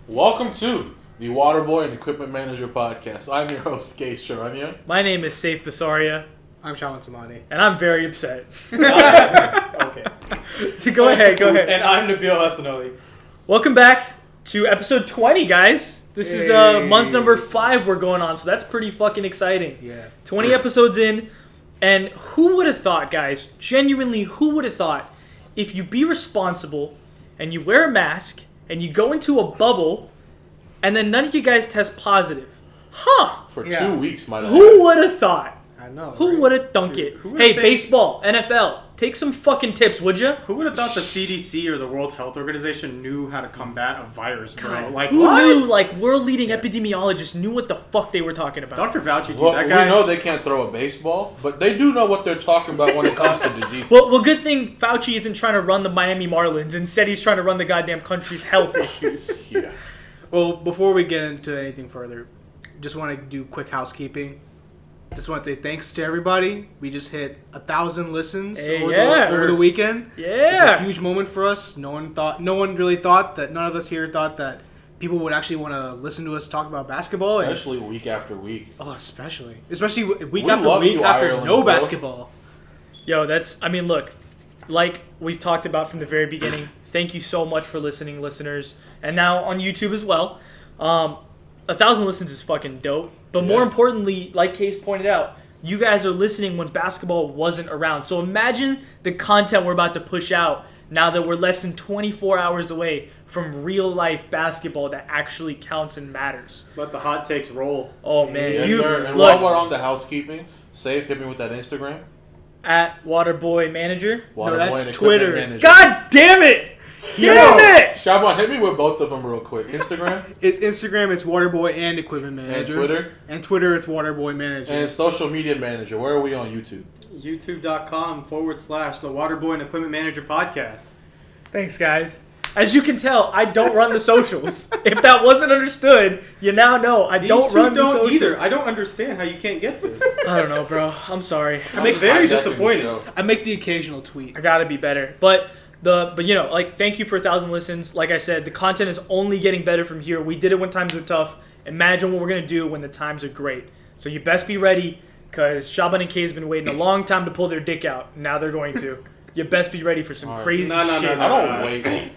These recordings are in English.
Welcome to the Waterboy and Equipment Manager podcast. I'm your host, Kaiz Sharanya. My name is Saif Basaria. I'm Shaman Samani. And I'm very upset. Okay. Go ahead. And I'm Nabil Hassanoli. Welcome back to episode 20, guys. This is month number 5 we're going on, so that's pretty fucking exciting. Yeah. 20 episodes in, and who would have thought, guys, genuinely, who would have thought, if you be responsible, and you wear a mask, and you go into a bubble, and then none of you guys test positive? Huh! For 2 weeks, might I Who would have thought? I know. Who right? would have thunk it? Hey, baseball, NFL, take some fucking tips, would you? Who would have thought the CDC or the World Health Organization knew how to combat a virus, bro? God, Like, who what? knew, like, world-leading epidemiologists knew what the fuck they were talking about. Dr. Fauci, dude, Well, that guy... we know they can't throw a baseball, but they do know what they're talking about when it comes to diseases. Well, good thing Fauci isn't trying to run the Miami Marlins. Instead, he's trying to run the goddamn country's health issues. Yeah. Well, before we get into anything further, just want to do quick housekeeping. Just want to say thanks to everybody. We just hit 1,000 listens over the weekend. Yeah, it's a huge moment for us. No one really thought that. None of us here thought that people would actually want to listen to us talk about basketball. Especially week after week. Oh, especially week We after love week you, after Ireland, no bro. basketball. Yo, look, like we've talked about from the very beginning, thank you so much for listening, listeners. And now on YouTube as well. 1,000 listens is fucking dope. But more importantly, like Kaiz pointed out, you guys are listening when basketball wasn't around. So imagine the content we're about to push out now that we're less than 24 hours away from real-life basketball that actually counts and matters. Let the hot takes roll. Oh, man. Yes, sir. And look, while we're on the housekeeping, Safe, hit me with that Instagram. at Waterboy Manager. Waterboy that's and Equipment Twitter. Manager. God damn it! Damn it! Shaban, hit me with both of them real quick. Instagram It's Instagram. It's Waterboy and Equipment Manager. and Twitter. And Twitter, it's Waterboy Manager. And social media manager. Where are we on YouTube? YouTube.com/the Waterboy and Equipment Manager podcast. Thanks, guys. As you can tell, I don't run the socials. If that wasn't understood, you now know I These don't two run the don't socials. either. I don't understand how you can't get this. I don't know, bro. I'm sorry. I'm very disappointed. I make the occasional tweet. I gotta be better. But you know, like, thank you for 1,000 listens. Like I said, the content is only getting better from here. We did it when times were tough. Imagine what we're gonna do when the times are great. So you best be ready, because Shaban and Kay has been waiting a long time to pull their dick out. Now they're going to. You best be ready for some crazy No, shit. I don't wait.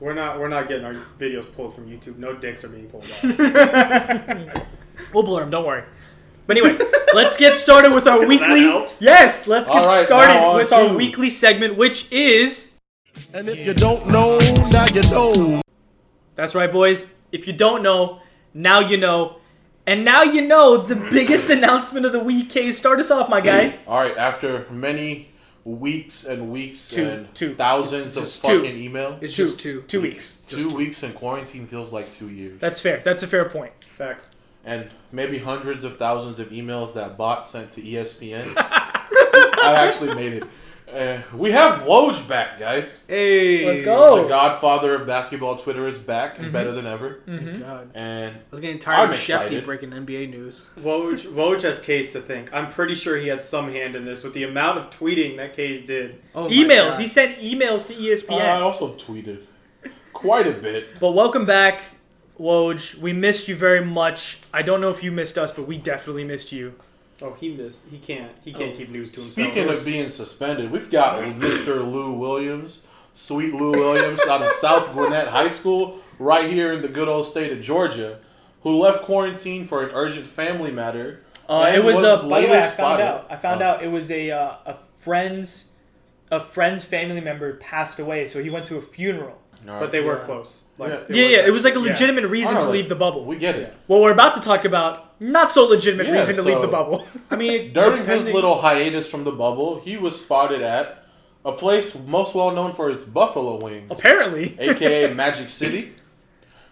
We're not getting our videos pulled from YouTube. No dicks are being pulled out. We'll blur them, don't worry. But anyway, let's get started with our weekly. That helps. Yes, let's get All right, now started on with to- our weekly segment, which is. And if you don't know, now you know. That's right, boys. If you don't know, now you know. And now you know the biggest announcement of the week. Kay, start us off, my guy. All right, after many weeks and weeks and two. thousands of Just fucking two. emails. It's just two. 2 weeks. 2 weeks in quarantine feels like 2 years. That's fair. That's a fair point. Facts. And maybe hundreds of thousands of emails that bot sent to ESPN. I actually made it. We have Woj back, guys. Hey, Let's go. The godfather of basketball Twitter is back and better than ever. God. And I was getting tired I'm of Shefty excited. breaking NBA news. Woj has Kaiz to think. I'm pretty sure he had some hand in this with the amount of tweeting that Kaiz did. Oh my Emails. God. He sent emails to E I ESPN. also tweeted quite a bit. But welcome back, Woj. We missed you very much. I don't know if you missed us, but we definitely missed you. Oh, he missed. He can't keep news to himself. Speaking of being suspended, we've got Mr. Lou Williams, sweet Lou Williams, out of South Gwinnett High School, right here in the good old state of Georgia, who left quarantine for an urgent family matter. and It was by the later way, spotted. I found out it was a friend's family member passed away, so he went to a funeral. All right. But they were Yeah. close. Yeah. It was like a legitimate reason to Alright. leave the bubble. We get it. What we're about to talk about, not so legitimate Yeah, reason to leave so- the bubble. I mean, During his depending- little hiatus from the bubble, he was spotted at a place most well known for its buffalo wings, Apparently. aka Magic City,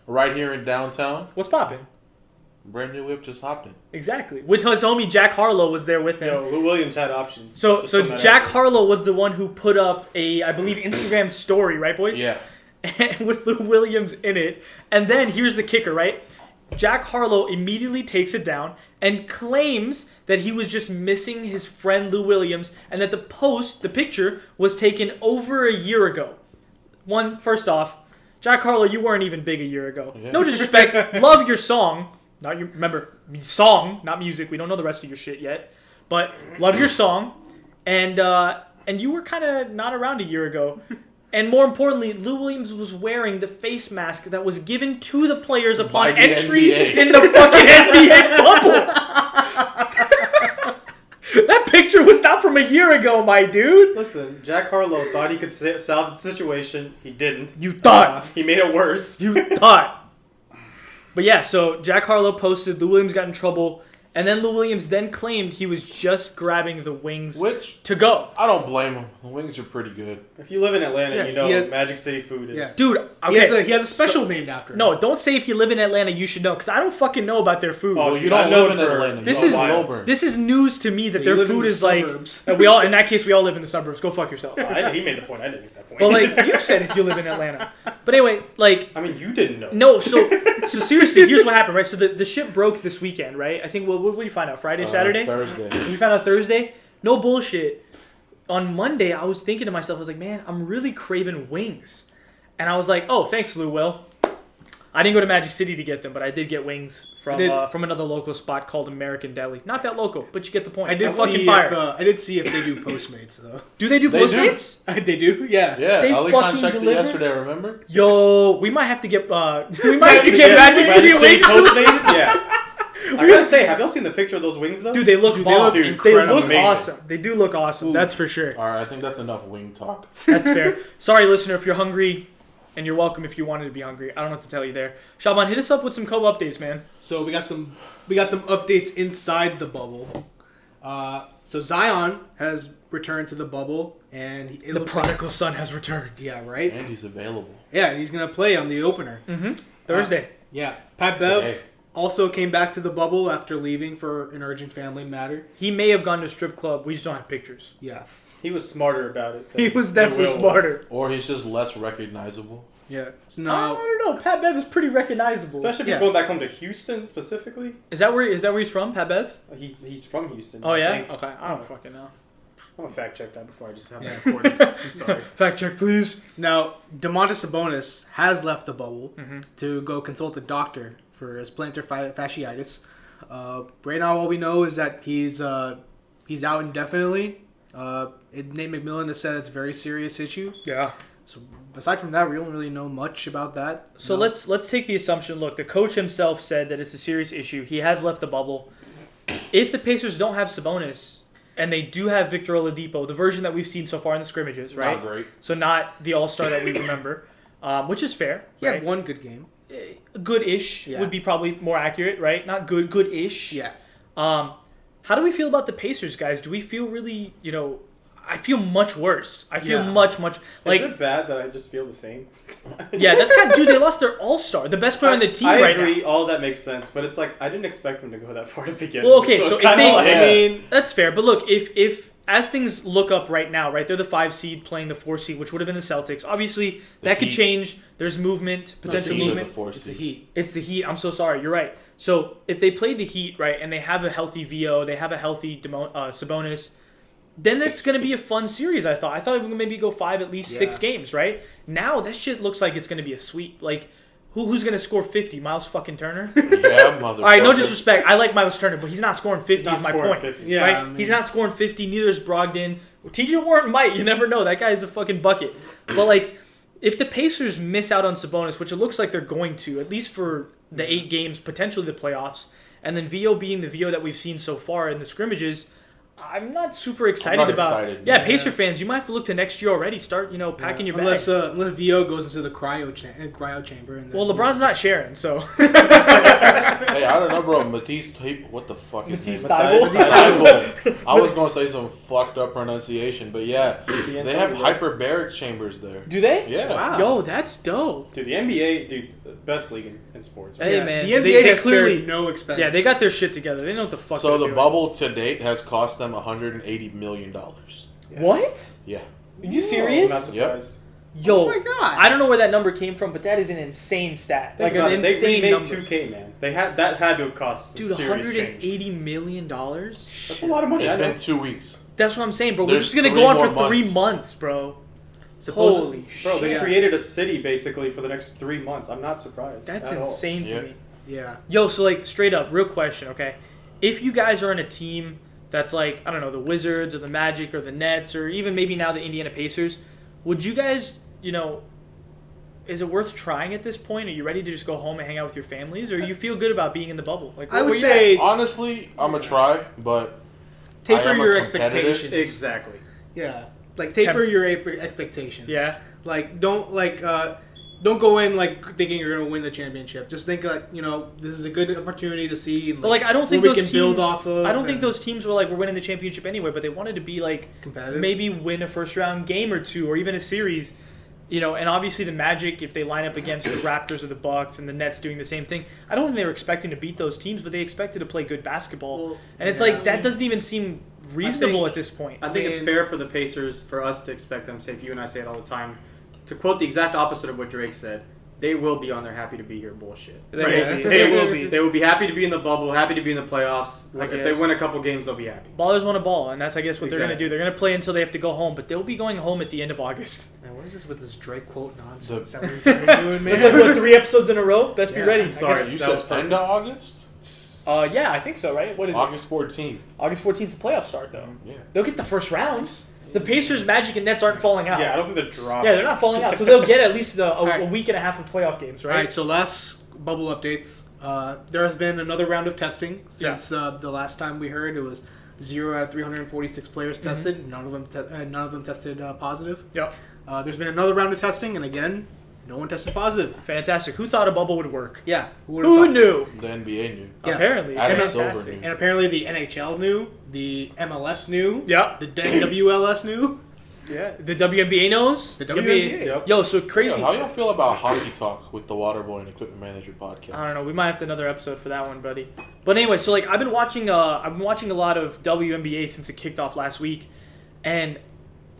right here in downtown. What's poppin'? Brand new whip just hopped in. Exactly. With his homie Jack Harlow was there with him. Yo, Lou Williams had options. So Just putting that Jack out Harlow was the one who put up I believe, Instagram story, right, boys? Yeah. With Lou Williams in it. And then here's the kicker, right? Jack Harlow immediately takes it down and claims that he was just missing his friend Lou Williams and that the picture, was taken over a year ago. First off, Jack Harlow, you weren't even big a year ago. Yeah. No disrespect. Love your song. Remember, song, not music. We don't know the rest of your shit yet. But love your song. And you were kind of not around a year ago. And more importantly, Lou Williams was wearing the face mask that was given to the players upon entry in the fucking NBA bubble. That picture was not from a year ago, my dude. Listen, Jack Harlow thought he could salve the situation. He didn't. You thought. He made it worse. You thought. But yeah, so Jack Harlow posted, Lou Williams got in trouble. And then Lou Williams then claimed he was just grabbing the wings to go. I don't blame him. The wings are pretty good. If you live in Atlanta, Yeah, you know he has- Magic City food is... Yeah. Dude, okay. He has a special named after him. No, don't say if you live in Atlanta, you should know. Because I don't fucking know about their food. Oh, Well, you don't live in Atlanta. This You is live in Auburn. This is news to me that Yeah, their you live in food the is suburbs. like... we all, in that case, we all live in the suburbs. Go fuck yourself. He made the point. I didn't make that point. Well, like, you said if you live in Atlanta. But anyway, like... I mean, you didn't know. No, so seriously, here's what happened, right? So the ship broke this weekend, right? I think, what did you find out? Friday, Saturday? Thursday. You found out Thursday? No bullshit. On Monday, I was thinking to myself, I was like, man, I'm really craving wings. And I was like, oh, thanks, Lou Will. I didn't go to Magic City to get them, but I did get wings from another local spot called American Deli. Not that local, but you get the point. I did see if they do Postmates though. Do they do Postmates? They do, yeah. Yeah, They Ali fucking Khan checked deliver? it yesterday, remember? Yo, we might have to get Magic City wings. Postmated? Yeah. I gotta say, have y'all seen the picture of those wings though? Dude, they look bomb. they They look look amazing. awesome. They do look awesome. Ooh. That's for sure. All right, I think that's enough wing talk. That's fair. Sorry, listener, if you're hungry, and you're welcome if you wanted to be hungry. I don't know what to tell you there. Shaban, hit us up with some co-updates, man. So we got some updates inside the bubble. So Zion has returned to the bubble, and The prodigal son has returned. yeah, right. And he's available. Yeah, he's gonna play on the opener. Thursday. Yeah, Pat Bev Today. also came back to the bubble after leaving for an urgent family matter. He may have gone to a strip club. We just don't have pictures. Yeah, He was smarter about it. He was definitely smarter. Or he's just less recognizable. yeah. So I now, don't know. Pat Bev is pretty recognizable. Especially if he's Yeah. going back home to Houston specifically. Is that where he's from, Pat Bev? He's from Houston. Oh, I yeah? think. Okay. I don't fucking know. I'm gonna fact check that before I just have Yeah. that recorded. I'm sorry. Fact check, please. now Domantas Sabonis has left the bubble to go consult a doctor for his plantar fasciitis. Right now, all we know is that he's out indefinitely. Nate McMillan has said it's a very serious issue. Yeah. So aside from that, we don't really know much about that. So No. let's take the assumption. Look, the coach himself said that it's a serious issue. He has left the bubble. If the Pacers don't have Sabonis and they do have Victor Oladipo, the version that we've seen so far in the scrimmages, right? Not great. So not the All-Star that we remember, which is fair. He right? had one good game. Good-ish Yeah. would be probably more accurate, right? Not good, good-ish. Yeah. How do we feel about the Pacers, guys? Do we feel really, I feel much worse. I feel Yeah. much like. Is it bad that I just feel the same? Yeah, that's kind of dude. They lost their All-Star, the best player on the team I right agree. now. All that makes sense, but it's like I didn't expect them to go that far to begin. Well, with, okay, so it's if kinda they- like, I mean, That's fair, but look, if as things look up right now, right, they're the 5 seed playing the 4 seed, which would have been the Celtics. Obviously, that could Heat. change. There's movement, potential Heat are the movement. 4 it's a seed. Heat. It's the Heat. I'm so sorry. You're right. So if they play the Heat, right, and they have a healthy VO, they have a healthy Sabonis, then that's going to be a fun series, I thought. I thought it would maybe go 5, at least 6 games, right? Now that shit looks like it's going to be a sweep. Like, who's going to score 50? Miles fucking Turner? Yeah, motherfucker. All right, no disrespect. I like Miles Turner, but he's not scoring 50 Not is my scoring point. 50. Yeah, Right? I mean- He's not scoring 50. Neither is Brogdon. TJ Warren might. You never know. That guy is a fucking bucket. But, like, if the Pacers miss out on Sabonis, which it looks like they're going to, at least for the 8 games, potentially the playoffs, and then VO being the VO that we've seen so far in the scrimmages, I'm not super excited not about. excited, Yeah, man. Pacer fans, you might have to look to next year already. Start, packing your unless bags. unless VO goes into the cryo chamber. And then, Well, LeBron's not sharing, so. Hey, I don't know, bro. Matisse, what the fuck is Matisse his Thybulle? name? Matisse Thybulle. I was going to say some fucked up pronunciation, but yeah. The They have Antonio- hyperbaric chambers there. Do they? Yeah. Wow. Yo, that's dope. Dude, the NBA, best league in sports. Hey, Yeah, man. the NBA they has clearly. spared no expense. Yeah, they got their shit together. They know what the fuck So they're the doing. bubble to date has cost them $180 million. What? Yeah. Are you I'm serious? not surprised. Yo, Oh my God. I don't know where that number came from, but that is an insane stat. Think like about an it. They insane remade number. 2K, man. That had to have cost some Dude, serious change. $180 million? That's a lot of money. It's I know. been 2 weeks. That's what I'm saying, bro. We're There's just going to 3 go on more for 3 months. months, bro. Holy Bro, they shit. created a city basically for the next 3 months. I'm not surprised. That's at all. insane to Yeah. me. Yeah. Yo, so like straight up, real question, okay? If you guys are in a team that's like, I don't know, the Wizards or the Magic or the Nets or even maybe now the Indiana Pacers, would you guys, is it worth trying at this point? Are you ready to just go home and hang out with your families, or you feel good about being in the bubble? Like, I where would you say Honestly, I'm gonna try, but I taper am a your competitive. expectations. Exactly. Yeah. Like taper your expectations. at? Yeah. Like don't go in like thinking you're gonna win the championship. Just think like this is a good opportunity to see. And, But like, I don't think what those we teams. can build off of. I don't think and those teams were like, we're winning the championship anyway, but they wanted to be like competitive. maybe win a first round game or two, or even a series. And obviously the Magic, if they line up against the Raptors or the Bucks, and the Nets doing the same thing, I don't think they were expecting to beat those teams, but they expected to play good basketball. Well, And it's yeah. like, that doesn't even seem reasonable think- at this point. I think it's mean- fair for the Pacers for us to expect them. Say, you and I say it all the time. To quote the exact opposite of what Drake said, they will be on their happy to be here bullshit. They Right. will be. They They will will be. They will be happy to be in the bubble, happy to be in the playoffs. I If they guess. win a couple games, they'll be happy. Ballers want a ball, and that's, I guess, what they're going to Exactly. do. They're going to play until they have to go home, but they'll be going home at the end of August. Man, what is this with this Drake quote nonsense The- that we're doing, man? It's like, what, 3 episodes in a row? Best be Yeah, ready. I'm I sorry. guess. You That was said end of August? Yeah, I think so, right? What is it? August 14th. August 14th is the playoff start, though. Yeah. They'll get the first round. The Pacers, Magic, and Nets aren't falling out. Yeah, I don't think they're dropping. Yeah, they're not falling out, so they'll get at least a Alright. week and a half of playoff games, All right? right, so last bubble updates. There has been another round of testing since the last time we heard. It was 0 out of 346 players tested. None of them tested positive. Yep. There's been another round of testing, and again, no one tested positive. Fantastic. Who thought a bubble would work? Yeah, would've Who thought? knew? The NBA knew. Yeah. Apparently. Adam And Silver Fantastic. knew. And apparently the NHL knew, the MLS knew, Yep. the WLS knew. Yeah. The WNBA knows. The WNBA. Yep. Yo, so crazy. Yeah, how y'all feel about Hockey Talk with the Waterboy and Equipment Manager podcast? I don't know. We might have to another episode for that one, buddy. But anyway, so like I've been watching a lot of WNBA since it kicked off last week, and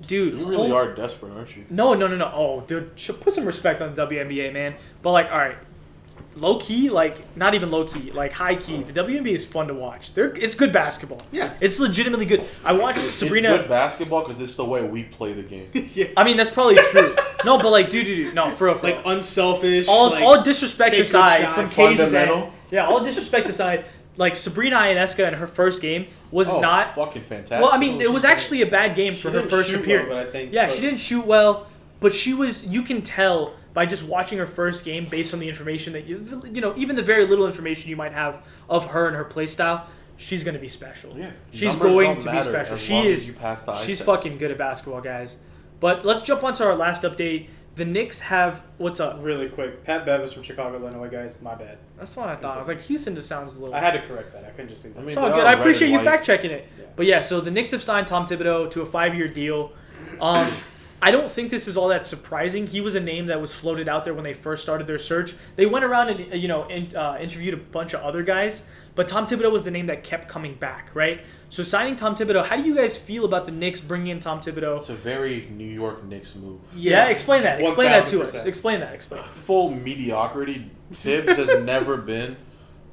dude, You really are desperate, aren't you? No. Oh, dude, put some respect on the WNBA, man. But like, all right, low key, like not even low key, like high key. The WNBA is fun to watch. It's good basketball. Yes. It's legitimately good. I watched It's Sabrina. good basketball because it's the way we play the game. I mean, that's probably true. No, but like, dude, no, for real. Like unselfish. All disrespect take good aside, shots. from Kaiz's end, Fundamental. yeah, all disrespect aside, like Sabrina Ionescu in her first game was Oh, not. fucking fantastic. Well, I mean, Oh, it was she's actually a bad game for her didn't first shoot well, appearance. but I think- Yeah, but- she didn't shoot well, but she was. You can tell by just watching her first game based on the information that even the very little information you might have of her and her play style. She's going to be special. Yeah. She's Numbers going don't to be matter special. as She long as is. you pass the eye She's test. fucking good at basketball, guys. But let's jump onto our last update. The Knicks have what's up? Really quick, Pat Bevis from Chicago, Illinois, guys. My bad. That's what I thought. I was like, Houston just sounds a little. I had to correct that. I couldn't just say that. I mean, It's all they good. are I red appreciate and you white. fact checking it. Yeah. But yeah, so the Knicks have signed Tom Thibodeau to a 5-year deal. I don't think this is all that surprising. He was a name that was floated out there when they first started their search. They went around and interviewed a bunch of other guys, but Tom Thibodeau was the name that kept coming back, right? So signing Tom Thibodeau, how do you guys feel about the Knicks bringing in Tom Thibodeau? It's a very New York Knicks move. Yeah, explain that. Explain that to us. 1000%. Explain that. Explain. Full mediocrity. Tibbs has never been,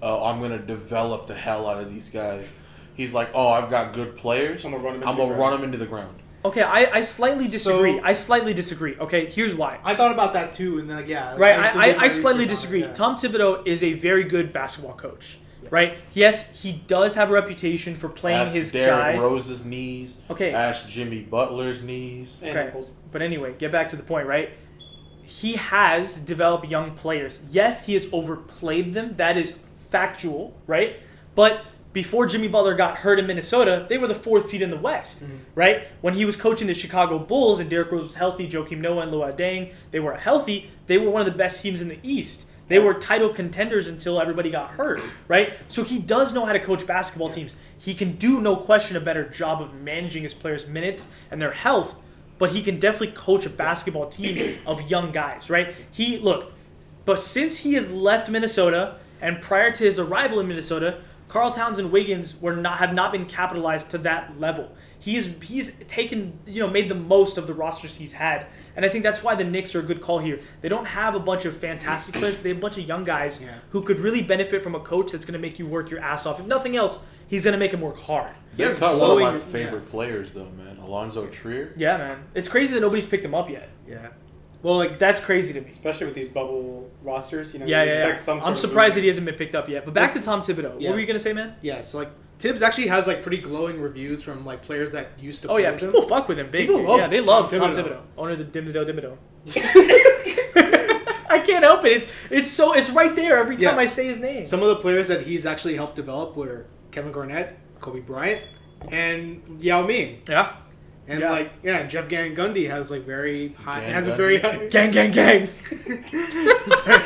I'm going to develop the hell out of these guys. He's like, oh, I've got good players. I'm gonna run 'em into I'm the going to ground." run them into the ground. Okay, I slightly disagree. So- I slightly disagree. Okay, here's why. I thought about that too, and then like, yeah. Right, also did my I slightly research on disagree. it, yeah. Tom Thibodeau is a very good basketball coach, right? Yes, he does have a reputation for playing Ask his Derrick guys. Rose's knees. Okay. Ask Jimmy Butler's knees. And Okay. ankles. But anyway, get back to the point, right? He has developed young players. Yes, he has overplayed them. That is factual, right? But before Jimmy Butler got hurt in Minnesota, they were the 4th seed in the West, right? When he was coaching the Chicago Bulls and Derrick Rose was healthy, Joakim Noah and Luol Deng, they were healthy. They were one of the best teams in the East. They were title contenders until everybody got hurt, right? So he does know how to coach basketball teams. He can do, no question, a better job of managing his players' minutes and their health, but he can definitely coach a basketball team of young guys, right? But since he has left Minnesota and prior to his arrival in Minnesota, Karl Towns and Wiggins have not been capitalized to that level. he's taken, made the most of the rosters he's had. And I think that's why the Knicks are a good call here. They don't have a bunch of fantastic players, but they have a bunch of young guys who could really benefit from a coach that's going to make you work your ass off. If nothing else, he's going to make them work hard. That's one of my favorite players, though, man. Alonzo Trier. Yeah, man. It's crazy that nobody's picked him up yet. Yeah. Well, that's crazy to me. Especially with these bubble rosters. You Yeah. Some I'm surprised that he hasn't been picked up yet. But back to Tom Thibodeau. Yeah. What were you going to say, man? Yeah, so, Tibbs actually has, pretty glowing reviews from, players that used to play with him. People fuck with him big. People love they love Tom Tom Thibodeau. Thibodeau. Owner of the Dimsdale. I can't help it. It's right there every time I say his name. Some of the players that he's actually helped develop were Kevin Garnett, Kobe Bryant, and Yao Ming. Yeah. And Jeff Van Gundy has very high. Gang.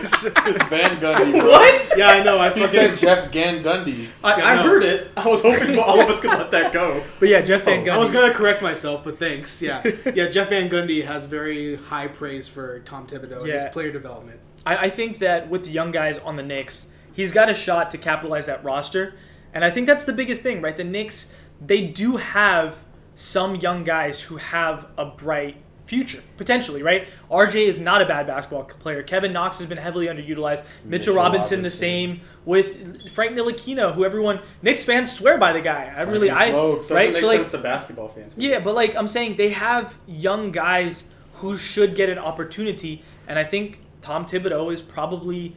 It's Van Gundy. Bro. What? Yeah, I know. He said Jeff Van Gundy. I heard it. I was hoping all of us could let that go. But yeah, Jeff Van Gundy. I was gonna correct myself, but thanks. Yeah, Jeff Van Gundy has very high praise for Tom Thibodeau and his player development. I think that with the young guys on the Knicks, he's got a shot to capitalize that roster, and I think that's the biggest thing, right? The Knicks, they do have some young guys who have a bright future, potentially, right? RJ is not a bad basketball player. Kevin Knox has been heavily underutilized. Mitchell Robinson the same. With Frank Ntilikina, who Knicks fans swear by the guy. Doesn't right? make sense to basketball fans. Yeah, but I'm saying they have young guys who should get an opportunity, and I think Tom Thibodeau is probably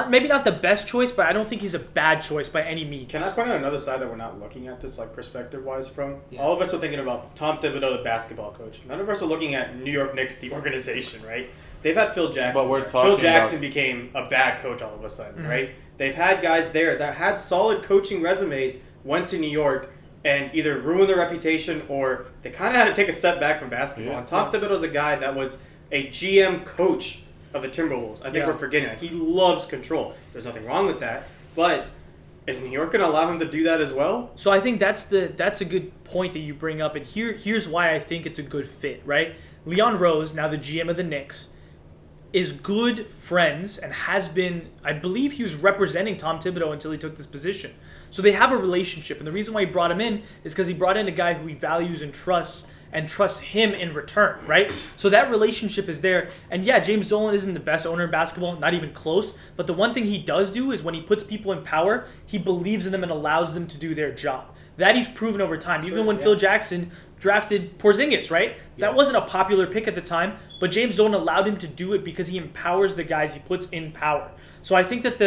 maybe not the best choice, but I don't think he's a bad choice by any means. Can I point out another side that we're not looking at this perspective-wise from? Yeah. All of us are thinking about Tom Thibodeau, the basketball coach. None of us are looking at New York Knicks, the organization, right? They've had Phil Jackson. But we're talking Phil Jackson became a bad coach all of a sudden, right? They've had guys there that had solid coaching resumes, went to New York, and either ruined their reputation or they kind of had to take a step back from basketball. Yeah. And Tom Thibodeau's a guy that was a GM coach of the Timberwolves. I think we're forgetting that. He loves control. There's nothing wrong with that. But is New York going to allow him to do that as well? So I think that's a good point that you bring up. And here's why I think it's a good fit, right? Leon Rose, now the GM of the Knicks, is good friends and has been, I believe he was representing Tom Thibodeau until he took this position. So they have a relationship. And the reason why he brought him in is because he brought in a guy who he values and trusts him in return, right? So that relationship is there. And yeah, James Dolan isn't the best owner in basketball, not even close. But the one thing he does do is when he puts people in power, he believes in them and allows them to do their job. That he's proven over time. Even when Phil Jackson drafted Porzingis, right? That wasn't a popular pick at the time, but James Dolan allowed him to do it because he empowers the guys he puts in power. So I think that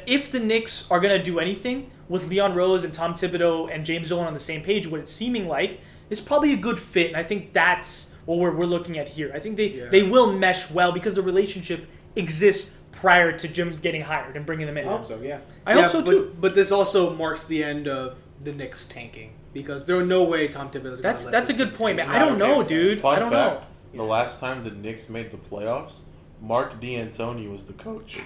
if the Knicks are going to do anything with Leon Rose and Tom Thibodeau and James Dolan on the same page, what it's seeming like, it's probably a good fit, and I think that's what we're looking at here. I think they will mesh well because the relationship exists prior to Jim getting hired and bringing them in. I hope so, yeah. I hope so, too. But this also marks the end of the Knicks tanking because there are no way Tom Thibodeau is going to let That's a this good point, man. tank. I don't know, dude. Fun I don't fact, know. the last time the Knicks made the playoffs, Mark D'Antoni was the coach.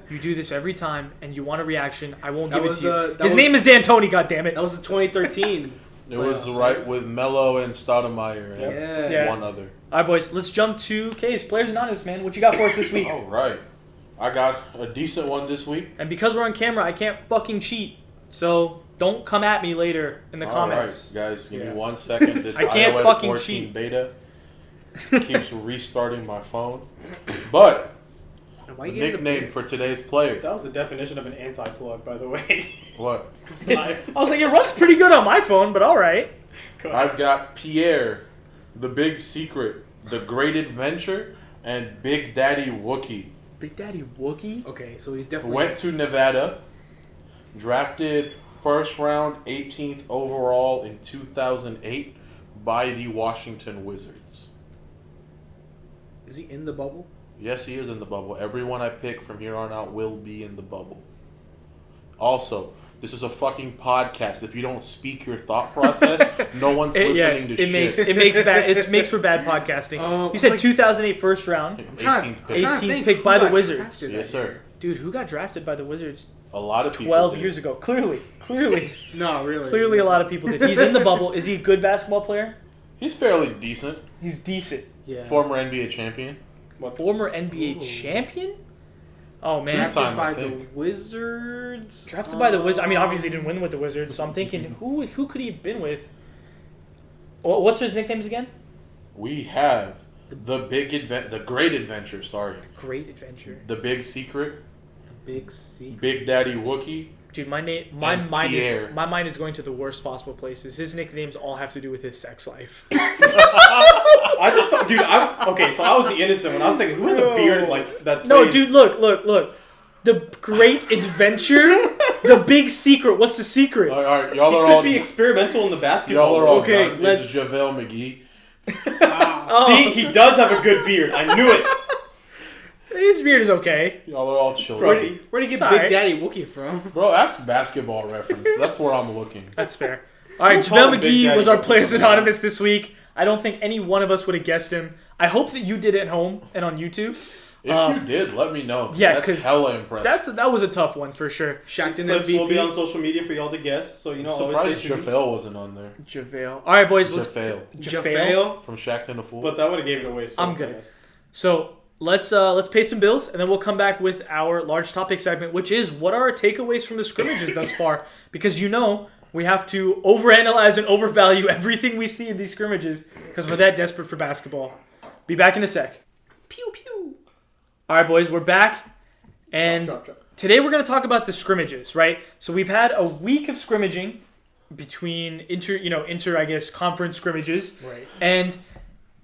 You do this every time, and you want a reaction. I won't That give it was, to you. that His was- name is D'Antoni, goddammit. That was the 2013. It was playoffs, right with Melo and Stoudemire and Yeah. one other. All right, boys, let's jump to Kaiz. Players Anonymous, man. What you got for us this week? All right. I got a decent one this week. And because we're on camera, I can't fucking cheat. So don't come at me later in the comments. All right, guys, give me 1 second. This I can't iOS fucking 14 cheat. beta keeps restarting my phone. But Why the you getting nickname for today's player. That was the definition of an anti-plug, by the way. What? I was like, it runs pretty good on my phone, but all right. I've got Pierre, the Big Secret, the Great Adventure, and Big Daddy Wookie. Big Daddy Wookie? Okay, so he's definitely Went to Nevada, drafted first round, 18th overall in 2008 by the Washington Wizards. Is he in the bubble? Yes, he is in the bubble. Everyone I pick from here on out will be in the bubble. Also, this is a fucking podcast. If you don't speak your thought process, no one's listening to shit. It makes for bad podcasting. You said 2008 first round, 18th pick. 18th pick by the Wizards. Yes, sir. Dude, who got drafted by the Wizards A lot of people 12 did. years ago? Clearly, No, really. clearly, a lot of people did. He's in the bubble. Is he a good basketball player? He's fairly decent. He's decent. Yeah. Former NBA champion. Former NBA champion. Oh man, Drafted Two-time, I by the think. Wizards. drafted by the Wizards. I mean, obviously he didn't win with the Wizards, so I'm thinking who could he have been with? What's his nicknames again? We have the Great Adventure. Sorry, Great Adventure. the Big Secret, Big C. Big Daddy Wookie. Dude, my And mind is going to the worst possible places. His nicknames all have to do with his sex life. I just thought, dude, okay, so I was the innocent one. I was thinking, who has a beard like that? No, plays- dude, look. The Great Adventure, the Big Secret. What's the secret? All right, He y'all are could all be experimental in the basketball. y'all are all Okay, done. let's- This is JaVale McGee. Oh. See, he does have a good beard. I knew it. His beard is okay. Y'all are all chill. Scruffy. Where'd he get It's Big alright. Daddy Wookie from? Bro, that's basketball reference. That's where I'm looking. That's fair. All right, Don't call JaVale him Big McGee Daddy was our Wookie. Players Anonymous this week. I don't think any one of us would have guessed him. I hope that you did it at home and on YouTube. If you did, let me know. yeah, that's 'cause hella impressive. That was a tough one for sure. These Shaqtin' clips will be on MVP. social media for y'all to guess. So, I'm always surprised stay tuned. JaVale wasn't on there. JaVale. All right, boys. JaVale. JaVale. From Shaqtin' a Fool. But that would have gave it away so I'm good. fast. So let's pay some bills, and then we'll come back with our large topic segment, which is what are our takeaways from the scrimmages thus far? Because we have to overanalyze and overvalue everything we see in these scrimmages because we're that desperate for basketball. Be back in a sec. Pew pew. All right, boys, we're back, and Drop. today we're going to talk about the scrimmages, right? So we've had a week of scrimmaging between I guess conference scrimmages, Right. and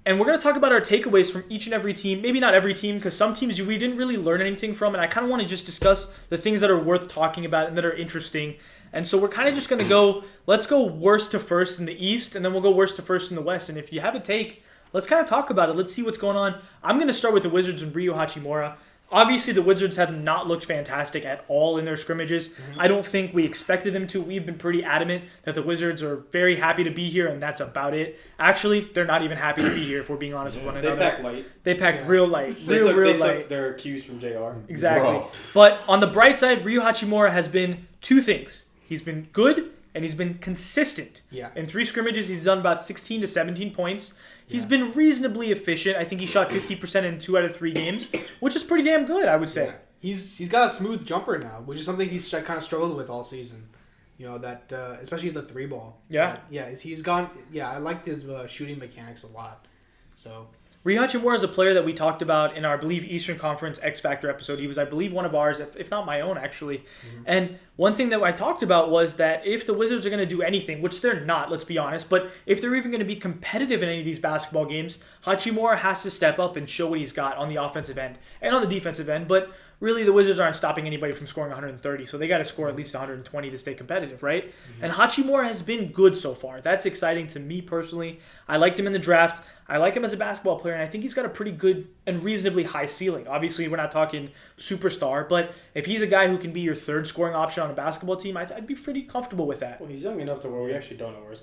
we're going to talk about our takeaways from each and every team. Maybe not every team, because some teams we didn't really learn anything from, and I kind of want to just discuss the things that are worth talking about and that are interesting. And so we're kind of just going to let's go worst to first in the East, and then we'll go worst to first in the West. And if you have a take, let's kind of talk about it. Let's see what's going on. I'm going to start with the Wizards and Ryo Hachimura. Obviously, the Wizards have not looked fantastic at all in their scrimmages. I don't think we expected them to. We've been pretty adamant that the Wizards are very happy to be here, and that's about it. Actually, they're not even happy to be here, if we're being honest with one They another. pack light. They packed real light. They Real took light. their cues from JR. Exactly. Bro. But on the bright side, Ryo Hachimura has been two things. He's been good and he's been consistent. Yeah. In 3 scrimmages, he's done about 16 to 17 points. He's been reasonably efficient. I think he shot 50% in 2 out of 3 games, which is pretty damn good, I would say. Yeah. He's got a smooth jumper now, which is something he's kind of struggled with all season. That especially the 3 ball. Yeah. He's gone. Yeah, I liked his shooting mechanics a lot. So Ryo Hachimura is a player that we talked about in our, I believe, Eastern Conference X Factor episode. He was, I believe, one of ours, if not my own, actually. And one thing that I talked about was that if the Wizards are going to do anything, which they're not, let's be honest, but if they're even going to be competitive in any of these basketball games, Hachimura has to step up and show what he's got on the offensive end and on the defensive end. But really, the Wizards aren't stopping anybody from scoring 130, so they got to score at least 120 to stay competitive, right? And Hachimura has been good so far. That's exciting to me personally. I liked him in the draft. I like him as a basketball player, and I think he's got a pretty good and reasonably high ceiling. Obviously, we're not talking superstar, but if he's a guy who can be your third scoring option on a basketball team, I'd be pretty comfortable with that. Well, he's young enough to where we actually don't know where his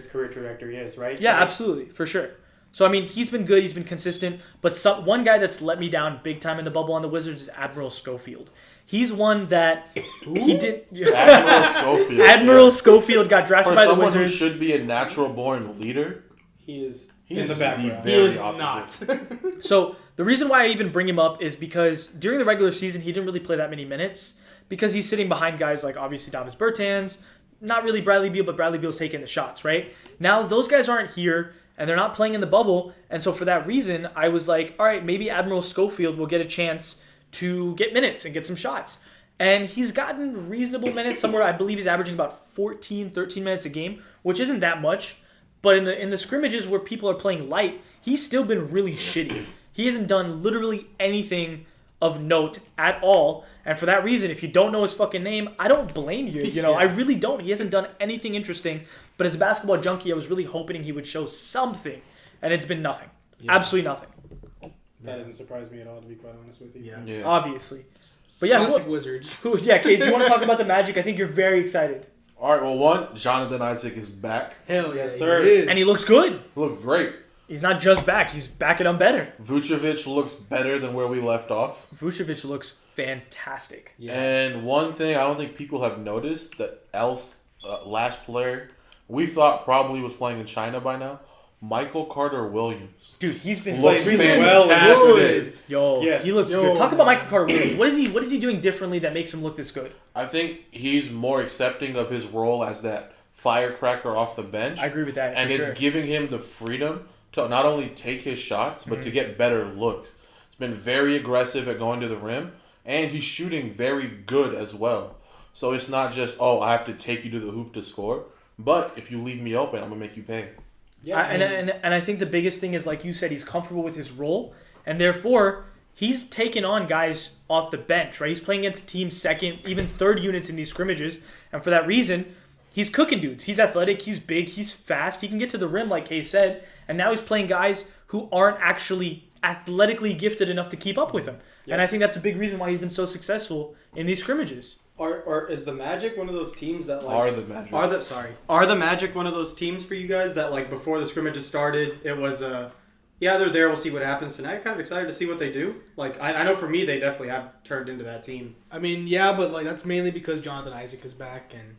career trajectory is, right? Yeah, Like, absolutely, for sure. So, I mean, he's been good, he's been consistent, but one guy that's let me down big time in the bubble on the Wizards is Admiral Schofield. He's one that he did... Admiral Schofield. Admiral Schofield got drafted For by the someone who Wizards. should be a natural-born leader, He is he's in the background. very he is opposite. not. So the reason why I even bring him up is because during the regular season, he didn't really play that many minutes because he's sitting behind guys like obviously Davis Bertans, not really Bradley Beal, but Bradley Beal's taking the shots, right? Now those guys aren't here and they're not playing in the bubble. And so for that reason, I was like, all right, maybe Admiral Schofield will get a chance to get minutes and get some shots. And he's gotten reasonable minutes, somewhere I believe he's averaging about 13 minutes a game, which isn't that much. But in the scrimmages where people are playing light, he's still been really shitty. He hasn't done literally anything of note at all. And for that reason, if you don't know his fucking name, I don't blame you. Yeah. I really don't. He hasn't done anything interesting. But as a basketball junkie, I was really hoping he would show something. And it's been nothing. Yeah. Absolutely nothing. That doesn't surprise me at all, to be quite honest with you. Yeah. Yeah. Obviously. But yeah, Classic Wizards. yeah, Kaiz, you want to talk about the Magic? I think you're very excited. All right, well, one, Jonathan Isaac is back. Hell yeah, Yes, sir. He is. And he looks good. He looks great. He's not just back. He's backing up better. Vucevic looks better than where we left off. Vucevic looks fantastic. Yeah. And one thing I don't think people have noticed, that last player we thought probably was playing in China by now, Michael Carter Williams. Dude, he's been Looks playing well in fantastic. scrimmages. Yo, Yes. he looks Yo, good. Talk about man. Michael Carter Williams. What is he doing differently that makes him look this good? I think he's more accepting of his role as that firecracker off the bench. I agree with that. And for it's sure. giving him the freedom to not only take his shots, but to get better looks. He's been very aggressive at going to the rim, and he's shooting very good as well. So it's not just, I have to take you to the hoop to score, but if you leave me open, I'm going to make you pay. Yeah, And I think the biggest thing is, like you said, he's comfortable with his role, and therefore he's taking on guys off the bench, right? He's playing against teams second, even third units in these scrimmages, and for that reason, he's cooking dudes. He's athletic, he's big, he's fast, he can get to the rim, like Kaiz said, and now he's playing guys who aren't actually athletically gifted enough to keep up with him. Yep. And I think that's a big reason why he's been so successful in these scrimmages. Or is the Magic one of those teams that like Are the Magic. Are the Magic one of those teams for you guys that like before the scrimmages started it was they're there, we'll see what happens tonight. Kind of excited to see what they do. Like I know for me they definitely have turned into that team. I mean, yeah, but like that's mainly because Jonathan Isaac is back, and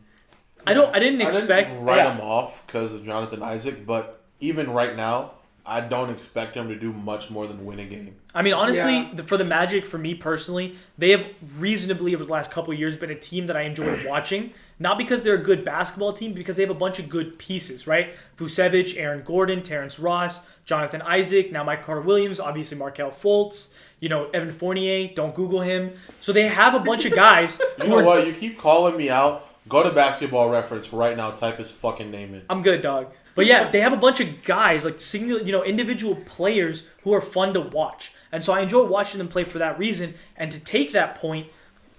I didn't expect write him off because of Jonathan Isaac, but even right now, I don't expect him to do much more than win a game. I mean, honestly, Yeah. for the Magic, for me personally, they have reasonably over the last couple of years been a team that I enjoy watching. Not because they're a good basketball team, because they have a bunch of good pieces, right? Vucevic, Aaron Gordon, Terrence Ross, Jonathan Isaac, now Mike Carter Williams, obviously Markelle Fultz, Evan Fournier, don't Google him. So they have a bunch of guys. You know what? You keep calling me out. Go to Basketball Reference right now. Type his fucking name in. I'm good, dog. But yeah, they have a bunch of guys, like single, individual players who are fun to watch. And so I enjoy watching them play for that reason. And to take that point,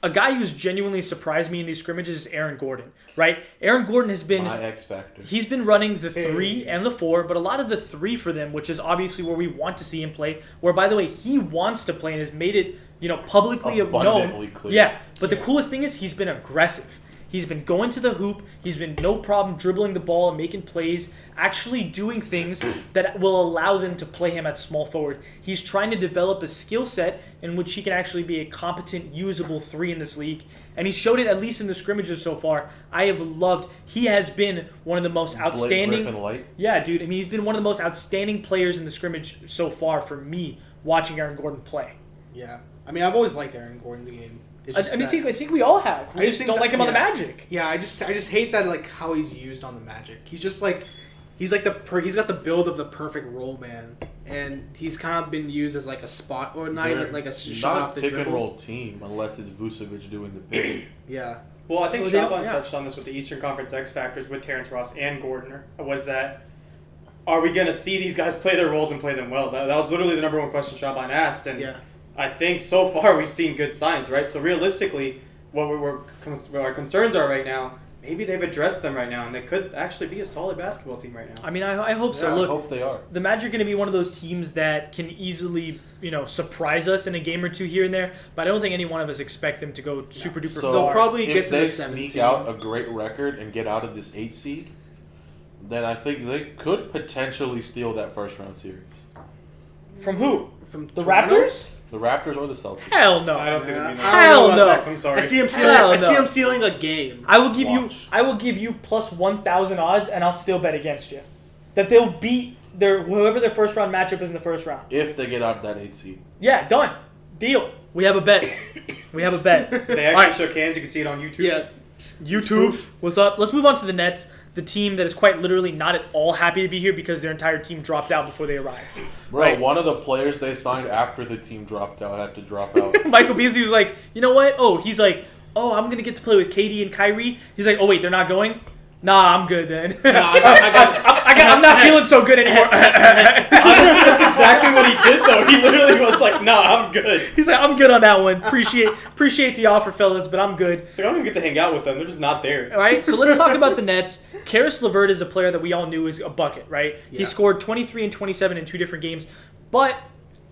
a guy who's genuinely surprised me in these scrimmages is Aaron Gordon, right? Aaron Gordon has been... My X Factor. He's been running the 3 and the 4, but a lot of the 3 for them, which is obviously where we want to see him play, where, by the way, he wants to play and has made it, publicly Abundantly known. clear. Yeah, but the coolest thing is he's been aggressive. He's been going to the hoop. He's been no problem dribbling the ball and making plays, actually doing things that will allow them to play him at small forward. He's trying to develop a skill set in which he can actually be a competent, usable 3 in this league. And he showed it at least in the scrimmages so far. I have loved. He has been one of the most outstanding. Blake Griffin Light. Yeah, dude. I mean, he's been one of the most outstanding players in the scrimmage so far for me watching Aaron Gordon play. yeah. I mean, I've always liked Aaron Gordon's game. It's just that- I think we all have. We I just think don't that- like him on the yeah. Magic. Yeah, I just hate that like how he's used on the Magic. He's just like he's got the build of the perfect roll man, and he's kind of been used as like a spot or not even like a shot Not off the pick and dribble. roll team unless it's Vucevic doing the pick. Yeah, Well, I think Well, they Shaban don't- yeah. touched on this with the Eastern Conference X Factors with Terrence Ross and Gordon. Was that are we going to see these guys play their roles and play them well? That was literally the number one question Shaban asked, and yeah. I think so far we've seen good signs, right? So realistically, what our concerns are right now, maybe they've addressed them right now, and they could actually be a solid basketball team right now. I mean, I hope so. Yeah, I Look, hope they are. the Magic are going to be one of those teams that can easily, surprise us in a game or two here and there. But I don't think any one of us expect them to go super duper So They'll far. probably if get to they the 7th sneak seed. out a great record and get out of this 8 seed, then I think they could potentially steal that first round series. From who? From The Toronto? Raptors? The Raptors or the Celtics? Hell no. I don't see them being I that. Hell don't know about no. that. I'm sorry. I see him stealing. Hell I see no. him stealing a game. I will give Watch. you plus 1,000 odds, and I'll still bet against you that they'll beat whoever their first round matchup is in the first round. If they get out of that 8 seed. Yeah, done. Deal. We have a bet. We have a bet. They actually Alright. shook hands. You can see it on YouTube. Yeah, YouTube. What's up? Let's move on to the Nets, the team that is quite literally not at all happy to be here because their entire team dropped out before they arrived. Bro, Right. one of the players they signed after the team dropped out had to drop out. Michael Beasley was like, you know what? I'm going to get to play with KD and Kyrie. He's like, oh, wait, they're not going? Nah, I'm good then. I'm not feeling so good anymore. Honestly, that's exactly what he did, though. He literally was like, "Nah, I'm good." He's like, I'm good on that one. Appreciate the offer, fellas, but I'm good. It's like I don't even get to hang out with them. They're just not there. All right, so let's talk about the Nets. Karis LeVert is a player that we all knew is a bucket, right? He Yeah. scored 23 and 27 in 2 different games, but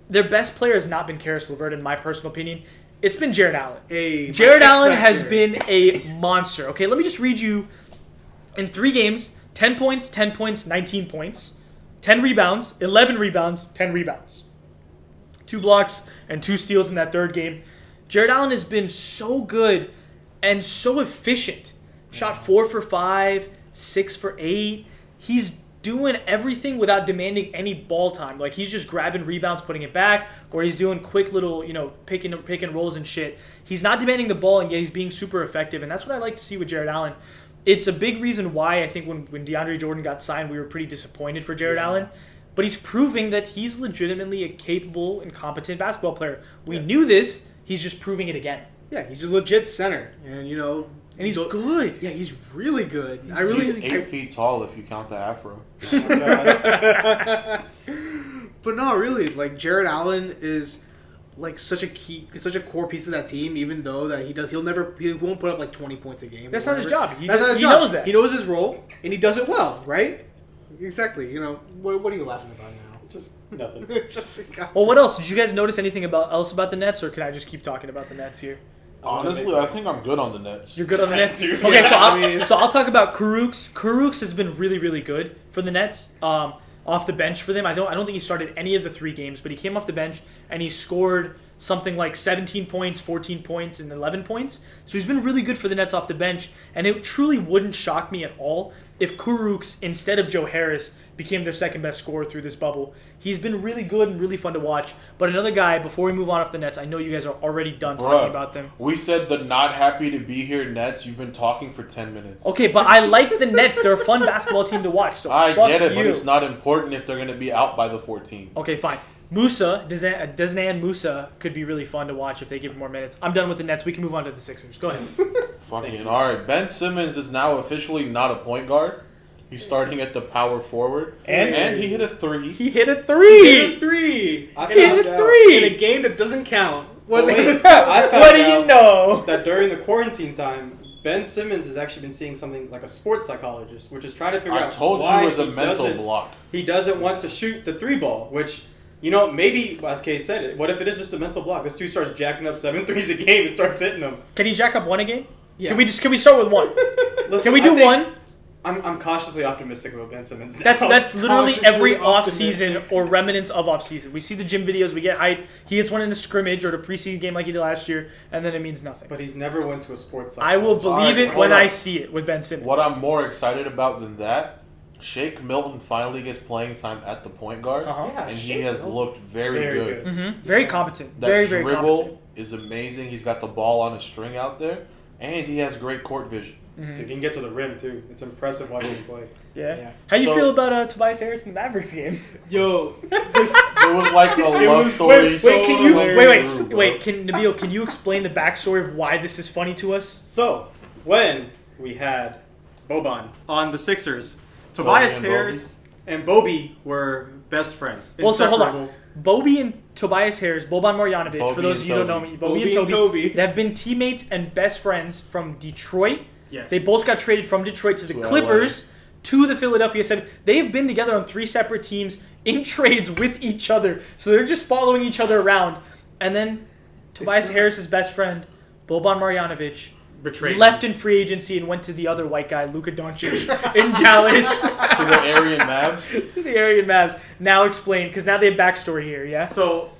their best player has not been Karis LeVert, in my personal opinion. It's been Jared Allen. Jared Allen has been a monster. Okay, let me just read you in 3 games, 10 points, 10 points, 19 points, 10 rebounds, 11 rebounds, 10 rebounds. 2 blocks and 2 steals in that 3rd game. Jared Allen has been so good and so efficient. Shot 4 for 5, 6 for 8. He's doing everything without demanding any ball time. Like, he's just grabbing rebounds, putting it back, or he's doing quick little, pick and rolls and shit. He's not demanding the ball, and yet he's being super effective, and that's what I like to see with Jared Allen. It's a big reason why I think when DeAndre Jordan got signed, we were pretty disappointed for Jared Allen. But he's proving that he's legitimately a capable and competent basketball player. We knew this. He's just proving it again. Yeah, he's a legit center, and And he's good. Yeah, he's really good. He's 8 feet tall if you count the afro. But no, really, like Jared Allen is like such a core piece of that team. Even though that he won't put up like 20 points a game. That's not his job. He knows that. He knows his role, and he does it well, right? Exactly. What are you laughing about now? Just nothing. Well, what else? Did you guys notice anything else about the Nets, or can I just keep talking about the Nets here? Honestly, I think I'm good on the Nets. You're good on the Nets? Okay, so I'll talk about Kurucs. Kurucs has been really, really good for the Nets. Off the bench for them. I don't think he started any of the 3 games, but he came off the bench and he scored something like 17 points, 14 points, and 11 points. So he's been really good for the Nets off the bench, and it truly wouldn't shock me at all if Kurucs, instead of Joe Harris, became their second best scorer through this bubble. He's been really good and really fun to watch. But another guy, before we move on off the Nets, I know you guys are already done talking about them. We said the not happy to be here Nets. You've been talking for 10 minutes. Okay, but I like the Nets. They're a fun basketball team to watch. So I get it, but it's not important if they're going to be out by the 14. Okay, fine. Desnan Musa could be really fun to watch if they give him more minutes. I'm done with the Nets. We can move on to the Sixers. Go ahead. Fucking all right. Ben Simmons is now officially not a point guard. He's starting at the power forward. And he hit a 3. He hit a 3! He hit a 3! I found out in a game that doesn't count. What do you know? That during the quarantine time, Ben Simmons has actually been seeing something like a sports psychologist, which is trying to figure out why it was a mental block. He doesn't want to shoot the 3 ball, which, maybe, as Kay said, what if it is just a mental block? This dude starts jacking up 7 threes a game and starts hitting them. Can he jack up 1 a game? Yeah. Can we start with 1? Listen, can we do 1? I'm cautiously optimistic about Ben Simmons now. That's literally every off-season or remnants of off-season. We see the gym videos, we get hyped. He hits one in a scrimmage or the preseason game like he did last year, and then it means nothing. But he's never went to a sports site. I will believe it when I see it with Ben Simmons. What I'm more excited about than that, Shake Milton finally gets playing time at the point guard, and he has looked very good. Mm-hmm. Very competent. That very dribble is amazing. He's got the ball on a string out there, and he has great court vision. Mm-hmm. Dude, he can get to the rim, too. It's impressive watching him play. Yeah. How you feel about Tobias Harris in the Mavericks game? Yo. It was like a love story. Wait, Nabil, can you explain the backstory of why this is funny to us? So, when we had Boban on the Sixers, Tobias Harris and Bobby were best friends. Well, so hold on. Bobby and Tobias Harris, Boban Marjanovic, for those of you who don't know me, Bobby and Toby, they have been teammates and best friends from Detroit. Yes. They both got traded from Detroit to the Clippers to the Philadelphia 7. They have been together on 3 separate teams in trades with each other. So they're just following each other around. And then Tobias Harris's best friend, Boban Marjanovic, left in free agency and went to the other white guy, Luka Doncic, in Dallas. To the Aryan Mavs? To the Aryan Mavs. Now explain, because now they have backstory here, yeah? So,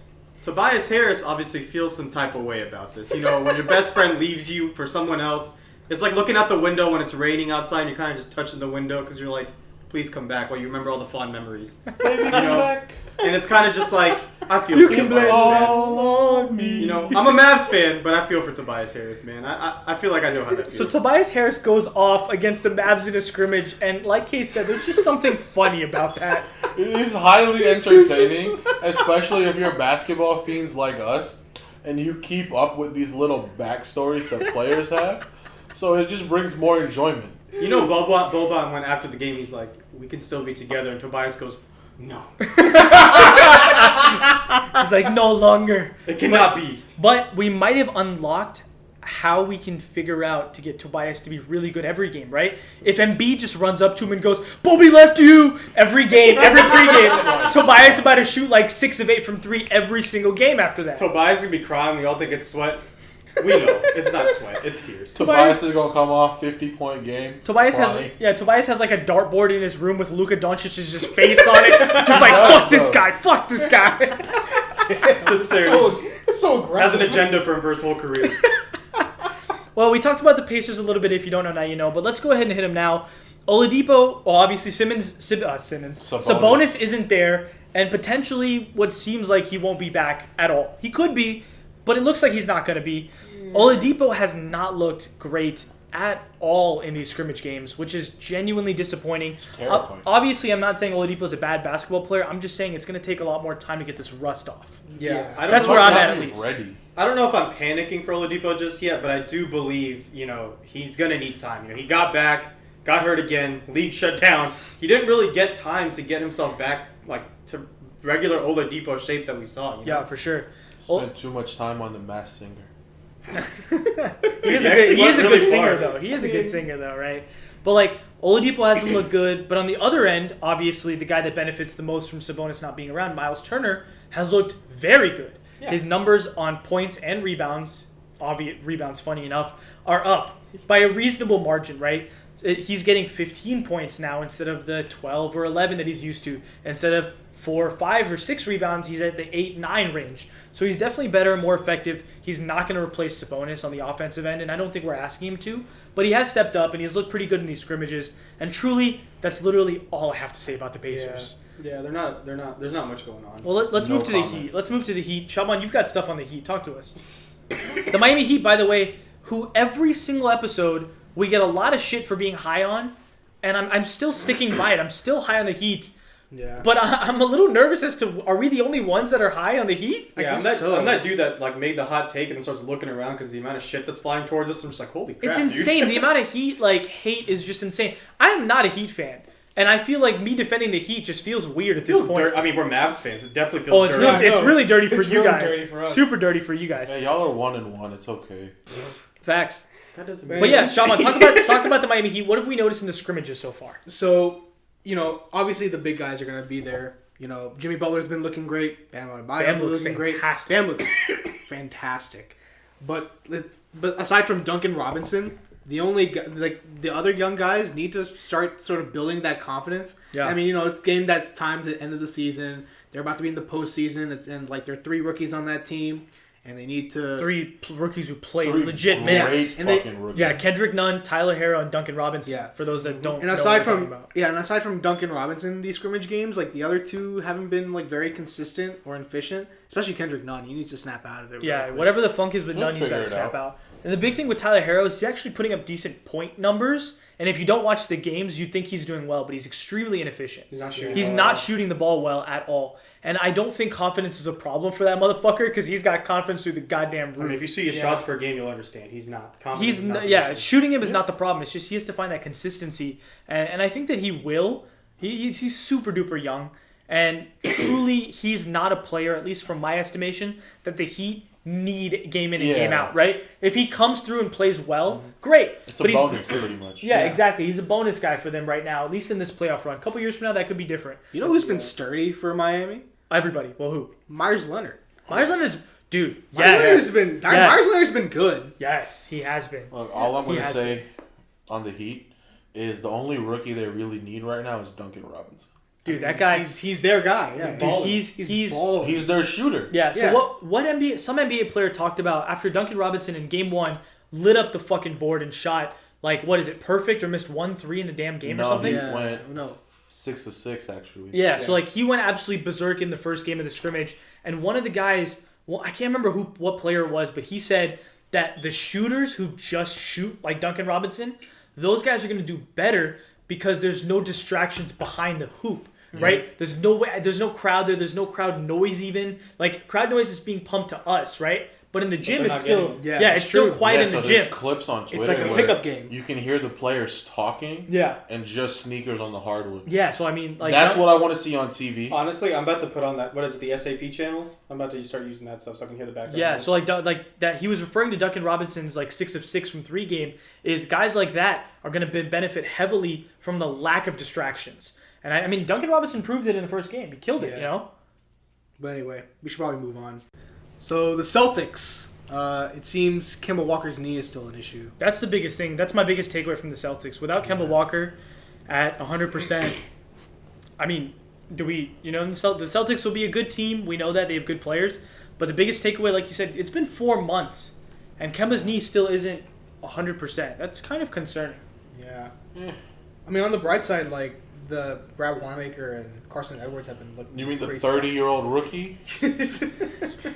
Tobias Harris obviously feels some type of way about this. When your best friend leaves you for someone else, it's like looking out the window when it's raining outside and you're kind of just touching the window because you're like, please come back while you remember all the fond memories. Baby, come back. And it's kind of just like, I feel you for can Tobias, on me. I'm a Mavs fan, but I feel for Tobias Harris, man. I feel like I know how that feels. So Tobias Harris goes off against the Mavs in a scrimmage, and like Kay said, there's just something funny about that. It is highly entertaining, especially if you're basketball fiends like us, and you keep up with these little backstories that players have. So it just brings more enjoyment. Boban went after the game, he's like, we can still be together, and Tobias goes, no. He's like, no longer. It cannot be. But we might have unlocked how we can figure out to get Tobias to be really good every game, right? If Embiid just runs up to him and goes, Bobby left you! Every game, every pregame, Tobias is about to shoot like 6 of 8 from 3 every single game after that. Tobias is going to be crying. We all think it's sweat. We know. It's not sweat. It's tears. Tobias is going to come off 50-point game. Tobias has like a dartboard in his room with Luka Doncic's just face on it. Just like, fuck this guy. Sits there so aggressive. has an agenda for him for his whole career. Well, we talked about the Pacers a little bit. If you don't know now, you know. But let's go ahead and hit them now. Oladipo, well, obviously Sabonis isn't there, and potentially what seems like he won't be back at all. He could be, but it looks like he's not going to be. Oladipo has not looked great at all in these scrimmage games, which is genuinely disappointing. It's terrifying. Obviously, I'm not saying Oladipo's a bad basketball player. I'm just saying it's going to take a lot more time to get this rust off. Yeah. That's where I'm at least. Ready. I don't know if I'm panicking for Oladipo just yet, but I do believe, he's going to need time. He got back, got hurt again, league shut down. He didn't really get time to get himself back to regular Oladipo shape that we saw. Yeah, for sure. Spent too much time on the Masked Singer. He is a good singer, though. He is a good singer, though, right? But, Oladipo hasn't looked good. But on the other end, obviously, the guy that benefits the most from Sabonis not being around, Miles Turner, has looked very good. Yeah. His numbers on points and rebounds, rebounds, funny enough, are up by a reasonable margin, right? He's getting 15 points now instead of the 12 or 11 that he's used to. Instead of 4, 5, or 6 rebounds, he's at the 8, 9 range. So he's definitely better and more effective. He's not going to replace Sabonis on the offensive end, and I don't think we're asking him to. But he has stepped up, and he's looked pretty good in these scrimmages. And truly, that's literally all I have to say about the Pacers. Yeah, they're not. There's not much going on. Well, let's move to the Heat. Let's move to the Heat. Shaman, you've got stuff on the Heat. Talk to us. The Miami Heat, by the way, who every single episode we get a lot of shit for being high on, and I'm still sticking by it. I'm still high on the Heat. Yeah. But I'm a little nervous as to, are we the only ones that are high on the Heat? Yeah, I'm that dude that made the hot take and then starts looking around because the amount of shit that's flying towards us, I'm just like, holy crap, it's insane. Dude. The amount of Heat, hate is just insane. I am not a Heat fan. And I feel like me defending the Heat just feels weird at this point. I mean, we're Mavs fans. It definitely feels dirty. It's really dirty for it's you really guys. Dirty for us. Super dirty for you guys. Yeah, y'all are 1-1. It's okay. Facts. That doesn't. But yeah, Shaman, talk about the Miami Heat. What have we noticed in the scrimmages so far? So, obviously the big guys are going to be there. Jimmy Butler's been looking great. Bam looks looking great. Bam looks fantastic. But aside from Duncan Robinson, the other young guys need to start sort of building that confidence. Yeah. I mean, it's getting that time to the end of the season. They're about to be in the postseason, and there are 3 rookies on that team. And they need to... 3 rookies who play legit minutes. Rookies. Yeah, Kendrick Nunn, Tyler Hero, and Duncan Robinson. Yeah. For those that don't know what I'm talking about. Yeah, and aside from Duncan Robinson, these scrimmage games, the other 2 haven't been very consistent or efficient. Especially Kendrick Nunn. He needs to snap out of it. Yeah, whatever the funk is with Nunn, he's got to snap out. And the big thing with Tyler Hero is he's actually putting up decent point numbers. And if you don't watch the games, you'd think he's doing well, but he's extremely inefficient. He's not shooting the ball well at all. And I don't think confidence is a problem for that motherfucker because he's got confidence through the goddamn roof. I mean, if you see his shots per game, you'll understand. He's not. Shooting him is not the problem. It's just he has to find that consistency. And I think that he will. He's super duper young. And truly, he's not a player, at least from my estimation, that the Heat need game in and game out, right? If he comes through and plays well, great. It's a bonus, pretty much. Yeah, exactly. He's a bonus guy for them right now, at least in this playoff run. A couple years from now, that could be different. You know who's been sturdy for Miami? Everybody. Well, who? Myers Leonard. Myers Leonard's... Dude, Myers Leonard's been good. Yes, he has been. Look, all I'm going to say on the Heat is the only rookie they really need right now is Duncan Robinson. Dude, that guy... He's their guy. Yeah. Dude, he's balling. He's their shooter. Yeah, so what some NBA player talked about after Duncan Robinson in Game 1 lit up the fucking board and shot, perfect or missed 1-3 in the damn game or something? He went 6 of 6, actually. Yeah, so he went absolutely berserk in the first game of the scrimmage. And one of the guys, I can't remember what player it was, but he said that the shooters who just shoot like Duncan Robinson, those guys are going to do better because there's no distractions behind the hoop. Right? There's no way. There's no crowd there. There's no crowd noise even. Crowd noise is being pumped to us, right? But in the gym, it's still it's still quiet in the gym. There's clips on Twitter. It's like a pickup game. You can hear the players talking. Yeah. And just sneakers on the hardwood. Yeah. So I mean, that's what I want to see on TV. Honestly, I'm about to put on that. What is it? The SAP channels. I'm about to start using that stuff so I can hear the background. Yeah. So that he was referring to Duncan Robinson's 6 of 6 from 3 game is guys like that are going to benefit heavily from the lack of distractions. And I mean, Duncan Robinson proved it in the first game. He killed it, But anyway, we should probably move on. So the Celtics, it seems Kemba Walker's knee is still an issue. That's the biggest thing. That's my biggest takeaway from the Celtics. Without Kemba Walker at 100%, I mean, the Celtics will be a good team. We know that. They have good players. But the biggest takeaway, like you said, it's been 4 months, and Kemba's knee still isn't 100%. That's kind of concerning. Yeah. I mean, on the bright side, like the Brad Wanamaker and Carson Edwards have been looking. You mean the pretty 30-year-old rookie?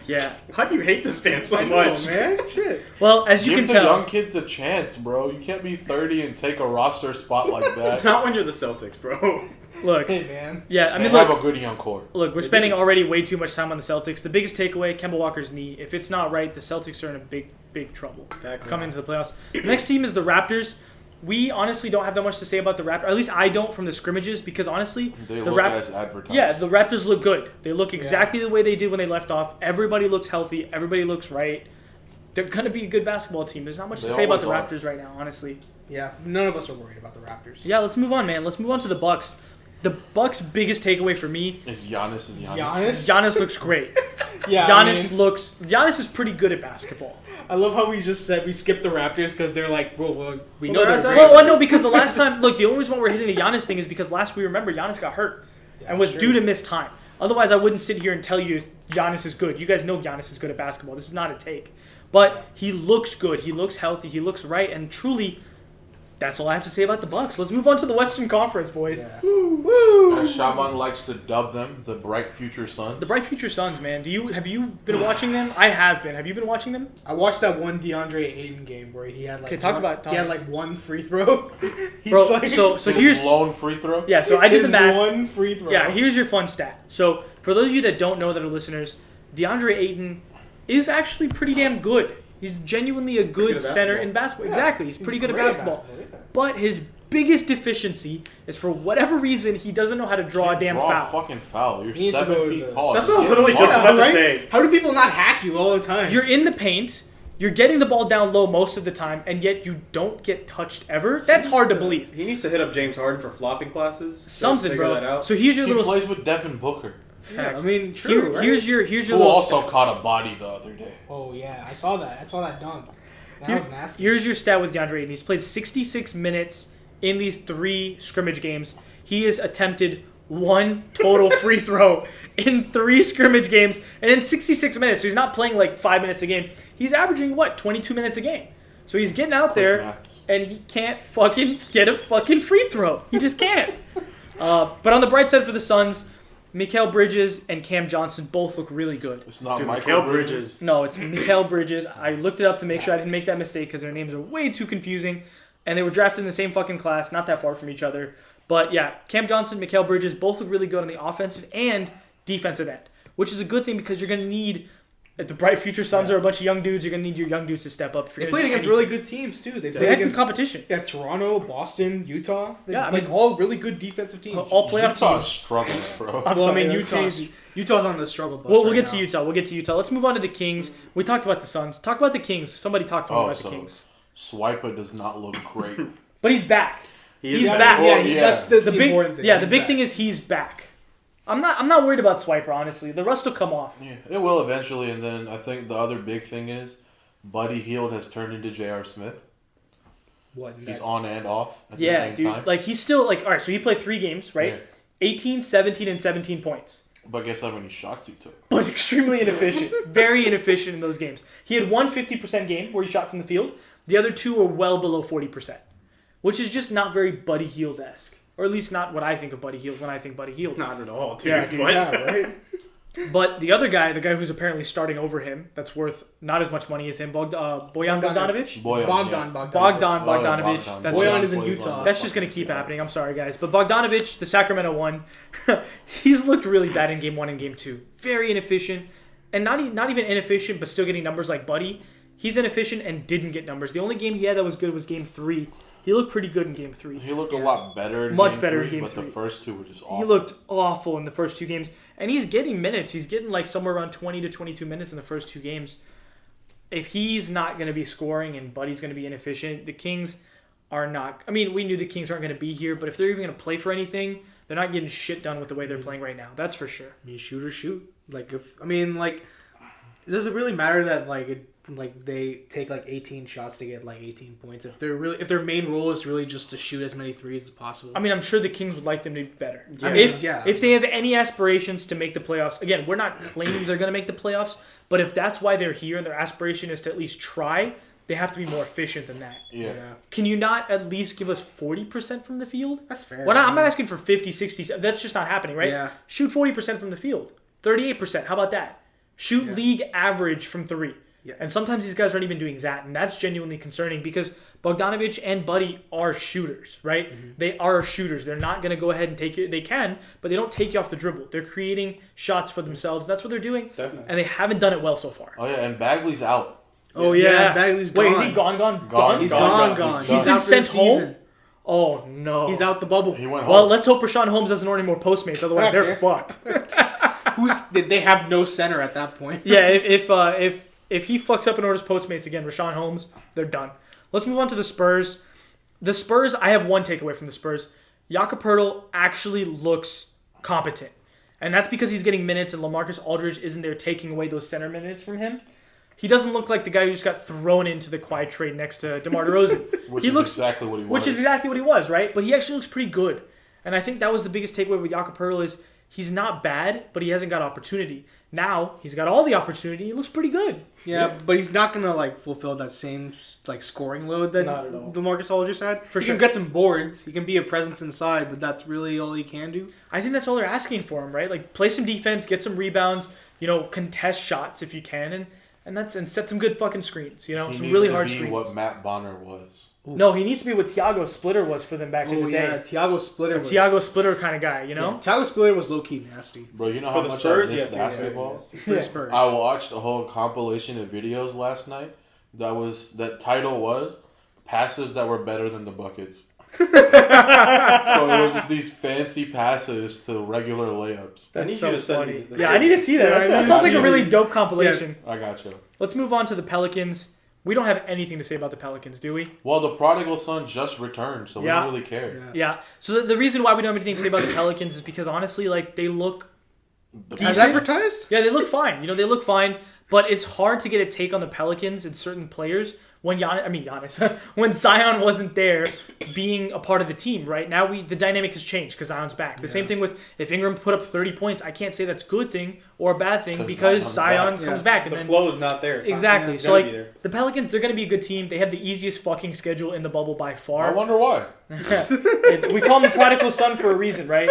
Yeah. Why do you hate this man so I know, much? man. Shit. Well, as you Give can the tell, young kids a chance, bro. You can't be 30 and take a roster spot like that. Not when you're the Celtics, bro. look, Hey, man. yeah, I They mean, have look, a good young core. we're spending already way too much time on the Celtics. The biggest takeaway, Kemba Walker's knee. If it's not right, the Celtics are in a big trouble Facts. coming into the playoffs. The next team is the Raptors. We honestly don't have that much to say about the Raptors. At least I don't from the scrimmages because honestly, They the look as advertised. yeah, the Raptors look good. They look exactly the way they did when they left off. Everybody looks healthy. Everybody looks right. They're going to be a good basketball team. There's not much to They say about the always Raptors right now, honestly. Yeah, none of us are worried about the Raptors. Yeah, let's move on, man. Let's move on to the Bucks. The Bucks' biggest takeaway for me, Giannis. Giannis looks great. Yeah, Giannis is pretty good at basketball. I love how we just said we skipped the Raptors because they're like, we Well, know that's they're not- great. Well, no, because the last time, look, the only reason why we're hitting the Giannis thing is because last we remember Giannis got hurt and was that's due true. to miss time. Otherwise, I wouldn't sit here and tell you Giannis is good. You guys know Giannis is good at basketball. This is not a take. But he looks good. He looks healthy. He looks right. And truly, that's all I have to say about the Bucks. Let's move on to the Western Conference, boys. Yeah. As Shaban likes to dub them, the bright future Suns. The Bright Future Suns, man. Have you been watching them? I have been. Have you been watching them? I watched that one DeAndre Ayton game where he had like Okay, talk he had like one free throw. He's Bro, like, so His here's lone free throw. yeah. So I did his the math. one free throw. Yeah, here's your fun stat. So for those of you that don't know that are listeners, DeAndre Ayton is actually pretty damn good. He's genuinely a good good at center basketball. in basketball. Yeah, Exactly, he's pretty good at great basketball. yeah. But his biggest deficiency is for whatever reason he doesn't know how to draw a damn Draw foul. a fucking foul. You're He needs to 7 go to feet the- tall. That's what I was literally Get just off. about to Right? say. How do people not hack you all the time? You're in the paint, you're getting the ball down low most of the time, and yet you don't get touched ever. That's hard to believe. He needs to hit up James Harden for flopping classes. Something, Figure that bro. out. So here's your He little plays with Devin Booker, yeah, facts. I mean, true. right? Here's your who little also stat. caught a body the other day. Oh yeah, I saw that. I saw that dunk. That Here- was nasty. Here's your stat with DeAndre Ayton. He's played 66 minutes in these 3 scrimmage games. He has attempted 1 total free throw in 3 scrimmage games, and in 66 minutes. So he's not playing like 5 minutes a game. He's averaging 22 minutes a game. So he's getting out there, maths. and he can't fucking get a fucking free throw. He just can't. But on the bright side for the Suns, Mikal Bridges and Cam Johnson both look really good. It's not Dude, Michael Mikal Bridges. Bridges. No, it's Mikal Bridges. I looked it up to make sure I didn't make that mistake because their names are way too confusing. And they were drafted in the same fucking class, not that far from each other. But yeah, Cam Johnson, Mikal Bridges both look really good on the offensive and defensive end, which is a good thing because you're going to need, the Bright Future Suns are a bunch of young dudes. You're going to need your young dudes to step up. If you're They gonna played do against anything. really good teams too. They They played had good against competition. Toronto, Boston, Utah. Yeah, I mean- all really good defensive teams. All playoff Utah's teams. struggling, bro. I'm well, sorry, I mean, that's Utah's on the struggle bus. We'll right get now. to Utah. We'll get to Utah. Let's move on to the Kings. We talked about the Suns. Talk about the Kings. Somebody talk to me about the Kings. Swiper does not look great. But he's back. He's is back. Yeah, Yeah. that's the The big, important thing. yeah, the He's big back. thing is he's back. I'm not worried about Swiper, honestly. The rust will come off. Yeah, it will eventually, and then I think the other big thing is Buddy Hield has turned into J.R. Smith. What? He's on and off at the Yeah, same dude. time. Like he's still like, all right. So he played 3 games, right? Yeah. 18, 17, and 17 points. But guess how many shots he took? But extremely inefficient. Very inefficient in those games. He had one 50% game where he shot from the field. The other 2 were well below 40%, which is just not very Buddy Hield-esque. Or at least not what I think of Buddy Hield when I think Buddy Hield. Not at all, dude. Yeah, dude. What? Yeah, right. But the other guy, the guy who's apparently starting over him, that's worth not as much money as him, Bojan Bogdanovic. Bogdan. Bogdan. Bogdanovic. Bogdan. That's, Bojan just- is in plays Utah. on that's just going to keep happening. I'm sorry, guys. But Bogdanovic, the Sacramento one, he's looked really bad in Game 1 and Game 2. Very inefficient. And not even inefficient, but still getting numbers like Buddy. He's inefficient and didn't get numbers. The only game he had that was good was Game 3. He looked pretty good in Game 3. He looked a lot better in Much game better in 3, game but 3. the first 2 were just awful. He looked awful in the first 2 games. And he's getting minutes. He's getting like somewhere around 20 to 22 minutes in the first 2 games. If he's not going to be scoring and Buddy's going to be inefficient, the Kings are not... I mean, we knew the Kings aren't going to be here, but if they're even going to play for anything, they're not getting shit done with the way they're playing right now. That's for sure. I mean, shoot or shoot. Does it really matter that they take 18 shots to get 18 points? If their main role is really just to shoot as many threes as possible. I mean, I'm sure the Kings would like them to be better. Yeah. If they have any aspirations to make the playoffs, again, we're not claiming they're going to make the playoffs, but if that's why they're here and their aspiration is to at least try, they have to be more efficient than that. Yeah. Can you not at least give us 40% from the field? That's fair. Well, I'm not asking for 50, 60. That's just not happening, right? Yeah. Shoot 40% from the field. 38%. How about that? Shoot league average from 3. Yeah. And sometimes these guys aren't even doing that. And that's genuinely concerning because Bogdanovic and Buddy are shooters, right? Mm-hmm. They are shooters. They're not going to go ahead and take you. They can, but they don't take you off the dribble. They're creating shots for themselves. That's what they're doing. Definitely. And they haven't done it well so far. Oh, yeah, and Bagley's out. Oh yeah, Bagley's gone. Wait, is he gone? Gone. He's Gone. gone. He's He's been out for the sent home? season. Oh, no. He's out the bubble. He went home. Well, let's hope Rashawn Holmes doesn't order any more Postmates. Otherwise, they're Okay. fucked. They have no center at that point. Yeah, if he fucks up and orders Postmates again, Rashawn Holmes, they're done. Let's move on to the Spurs. The Spurs, I have one takeaway from the Spurs. Jakob Poeltl actually looks competent. And that's because he's getting minutes and LaMarcus Aldridge isn't there taking away those center minutes from him. He doesn't look like the guy who just got thrown into the quiet trade next to DeMar DeRozan. Which he is looks, exactly what he was. Which is exactly what he was, right? But he actually looks pretty good. And I think that was the biggest takeaway with Jakob Poeltl is he's not bad, but he hasn't got opportunity. Now, he's got all the opportunity. He looks pretty good. Yeah, but he's not gonna fulfill that same scoring load that Not at all. DeMarcus Aldridge had. For he sure. can get some boards. He can be a presence inside, but that's really all he can do. I think that's all they're asking for him, right? Like, play some defense, get some rebounds, contest shots if you can, and set some good fucking screens, He some needs really to hard be screens. what Matt Bonner was. No, he needs to be what Thiago Splitter was for them back in Oh the yeah, day. Thiago Splitter. Thiago Splitter kind of guy, Thiago Splitter was low key nasty Bro, you know For how the much Spurs, I miss yes, basketball? yes. for the Spurs. I watched a whole compilation of videos last night. That title was passes that were better than the buckets. So it was just these fancy passes to regular layups. I need so you to send funny. me this. Yeah, I need to see that. Yeah, That I need sounds to like a see really these. dope compilation. I got you. Let's move on to the Pelicans. We don't have anything to say about the Pelicans, do we? Well, the prodigal son just returned, so we Yeah. don't really care. Yeah. Yeah. So the reason why we don't have anything to say about the Pelicans is because honestly, they look As decent. advertised? Yeah, they look fine. They look fine, but it's hard to get a take on the Pelicans and certain players when Giannis, when Zion wasn't there being a part of the team, right? Now the dynamic has changed because Zion's back. The same thing with if Ingram put up 30 points, I can't say that's a good thing or a bad thing because Zion Zion's comes back. back. And The then, flow is not there. It's not- exactly. it's So gonna be there. the Pelicans, they're going to be a good team. They have the easiest fucking schedule in the bubble by I far. wonder why. We call them the prodigal son for a reason, right?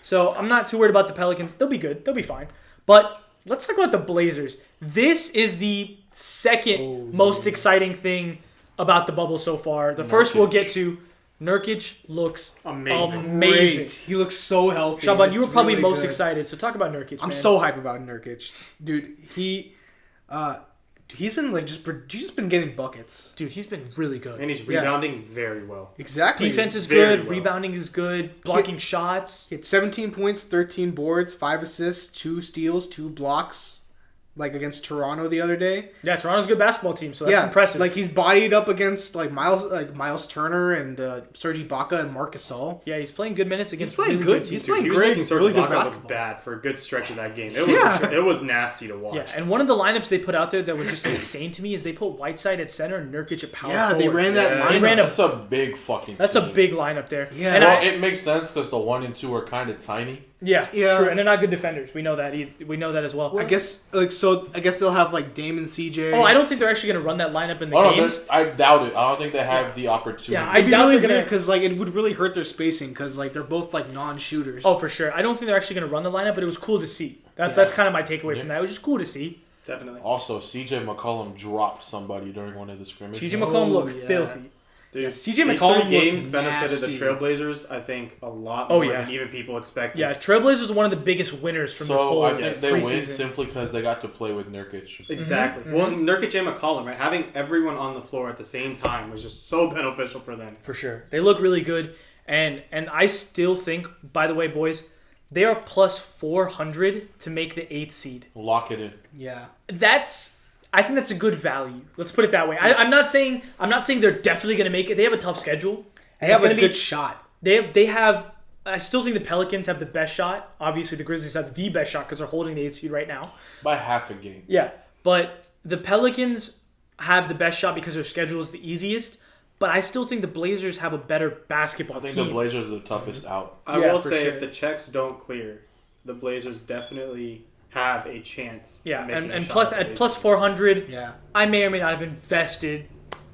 So I'm not too worried about the Pelicans. They'll be good. They'll be fine. But let's talk about the Blazers. This is the second most exciting thing about the bubble so far. The first we'll get to. Nurkic looks Amazing. amazing. Great. He looks so healthy. Shaban, you were It's probably really most good. excited. So talk about Nurkic. I'm man. so hype about Nurkic, dude. He's been just been getting buckets. Dude, he's been really good. And he's rebounding very well. Exactly. Defense is very good. well. Rebounding is good. Blocking shots. He had 17 points, 13 boards, 5 assists, 2 steals, 2 blocks. Against Toronto the other day. Yeah, Toronto's a good basketball team, so that's impressive. He's bodied up against Miles Turner and Serge Ibaka and Marc Gasol. Yeah, he's playing good minutes against playing really good. teams. He's Dude, playing he was great, making Serge really good Ibaka look basketball. bad for a good stretch of that game. Yeah. It was nasty to watch. Yeah, and one of the lineups they put out there that was just insane to me is they put Whiteside at center and Nurkic at power forward. They ran that Yeah. line. They ran That's a big fucking That's a team. big lineup there. Yeah. and Well, it makes sense because the 1 and 2 are kind of tiny. yeah, Yeah. true. And they're not good defenders. We know that. We know that as well. I guess they'll have Dame and CJ. Oh, I don't think they're actually going to run that lineup in the Oh, no, games. I doubt it. I don't think they have the opportunity. Yeah, It'd be doubt really they're gonna- weird because it would really hurt their spacing because they're both non-shooters. Oh, for sure. I don't think they're actually going to run the lineup, but it was cool to see. That's kind of my takeaway from that. It was just cool to see. Definitely. Also, CJ McCollum dropped somebody during one of the scrimmages. TJ McCollum looked yeah. filthy. Dude, Yeah, CJ these McCollum 3 games looked benefited nasty. the Trailblazers, I think, a lot Oh, more yeah. than even people expected. Yeah, Trailblazers are one of the biggest winners from this So whole I think they win preseason. simply because they got to play with Nurkic. Exactly. Mm-hmm. Well, Nurkic and McCollum, right? Having everyone on the floor at the same time was just so beneficial for them. For sure. They look really good. And I still think, by the way, boys, they are plus 400 to make the 8th seed. Lock it in. Yeah. I think that's a good value. Let's put it that way. I'm not saying they're definitely going to make it. They have a tough schedule. They have It's a gonna good shot. They have. I still think the Pelicans have the best shot. Obviously, the Grizzlies have the best shot because they're holding the 8th seed right now. By half a game. Yeah, but the Pelicans have the best shot because their schedule is the easiest. But I still think the Blazers have a better basketball I think team. the Blazers are the toughest out. I Yeah, will for say, sure. if the checks don't clear, the Blazers definitely have a chance. Yeah, at making and a shot plus at at least. plus 400, Yeah. I may or may not have invested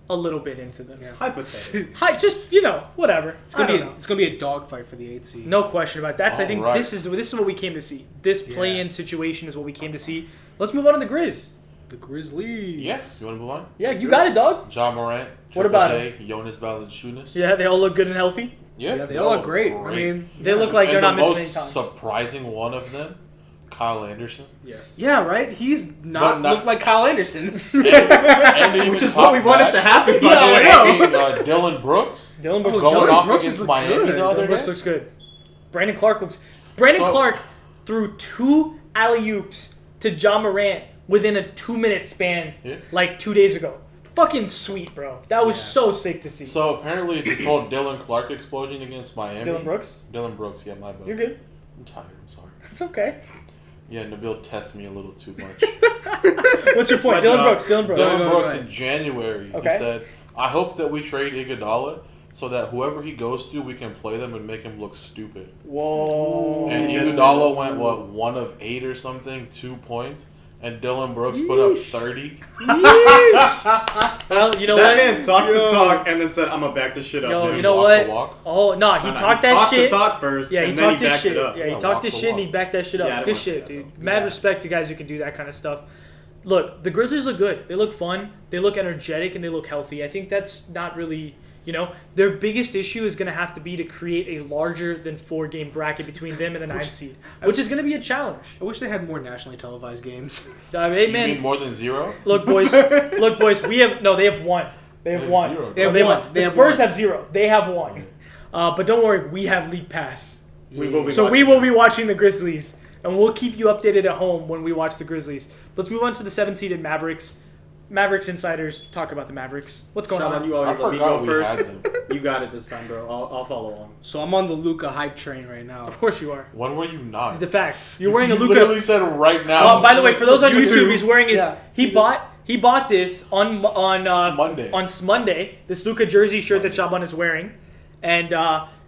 a little bit into them. Yeah. Hypothetically. Hi, just whatever. It's I gonna don't know. it's gonna be a dogfight for the 8th seed. No question about that. I think Alright. this is what we came to see. This play-in situation is what we came to see. Let's move on to the Grizz. The Grizzlies. Yes. You want to move on? Yeah, you got it, dog. John Morant. What about J, Jonas Valanciunas. Yeah, they all look good and healthy. Yeah, they all look great. I mean, They look like they're and not the missing most any time. surprising one of them, Kyle Anderson. Yes. yeah, right. He's not But not- looked like Kyle Anderson. And Which is what we wanted to happen. Yeah, I know. Dylan Brooks. Dylan Brooks, Going Dylan off Brooks against has looked Miami good. the other Dylan Brooks day. looks good. Brandon Clark threw 2 alley-oops to John Morant within a 2-minute span, like 2 days ago. Fucking sweet, bro. That was so sick to see. So apparently this whole Dylan Clark explosion against Miami. Dylan Brooks, Dylan Brooks, yeah, my bad. you're good. I'm tired, I'm sorry. It's okay. Yeah, Nabil tests me a little too much. What's your point? my Dylan job. Brooks. Go, Dylan go, Brooks go. in January, Okay. he said, I hope that we trade Iguodala so that whoever he goes to, we can play them and make him look stupid. Whoa. And Yes, Iguodala yes. went, 1 of 8 or something, 2 points. And Dylan Brooks put up Yeesh. 30. Well, you know That what? man talked the talk and then said, I'm going to back this shit up. Yo, dude." you know Walk what? the walk. Oh, no, he No, no, talked he that talked shit. the talk first, Yeah, he and then talked he his backed shit. it up. Yeah, he Yeah, talked walk his the shit and he walk. backed that shit Yeah, I up. don't Good wanna see shit, that, dude. though. Mad Yeah. respect to guys who can do that kind of stuff. Look, the Grizzlies look good. They look fun. They look energetic and they look healthy. I think that's not really, their biggest issue is going to have to be to create a larger than 4-game bracket between them and the 9th seed, which is going to be a challenge. I wish they had more nationally televised games. Hey, You man, mean more than 0? look, boys, they have 1. They have 1. 0. They have No, one. The They have Spurs one. have 0. They have 1. But don't worry, we have League Pass. We will be So we watching will that. be watching the Grizzlies, and we'll keep you updated at home when we watch the Grizzlies. Let's move on to the 7-seeded Mavericks. Mavericks insiders, talk about the Mavericks. What's going Shaman, on? you I always let me forgot go we first. had them. You got it this time, bro. I'll follow along. So I'm on the Luka hype train right now. Of course you are. When were you not? The facts. You're wearing a You Luka. literally said right now. By the way, for those on YouTube, he's wearing his. Yeah, He bought this on Monday. On Monday, this Luka jersey shirt that Shaban is wearing, and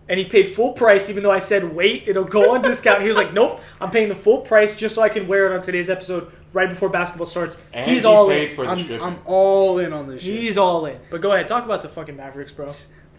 he paid full price. Even though I said wait, it'll go on discount. He was like, nope, I'm paying the full price just so I can wear it on today's episode right before basketball starts. And He's he all paid in. for the shipping. I'm all in on this shit. He's all in. But go ahead, talk about the fucking Mavericks, bro.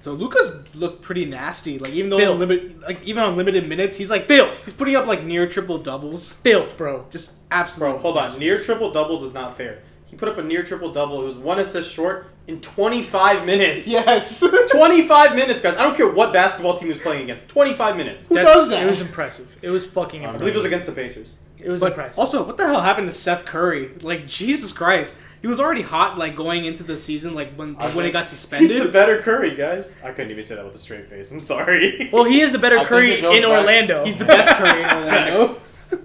So Luka's looked pretty nasty. Like even though Filth. even on limited minutes, he's like Filth. He's putting up like near triple doubles. Filth, bro. Just absolutely. Bro, hold on. Near triple doubles is not fair. He put up a near triple double. It was 1 assist short in 25 minutes. Yes. 25 minutes, guys. I don't care what basketball team he was playing against. 25 minutes. Who does that? It was impressive. It was fucking I believe it was impressive. against the Pacers. It was But impressive. also, what the hell happened to Seth Curry? Like Jesus Christ, he was already hot like going into the season. Like when he got He's suspended. the better Curry, guys. I couldn't even say that with a straight face. I'm sorry. Well, he is the better I think Curry it goes in back- Orlando. He's the best Curry in Orlando. Facts.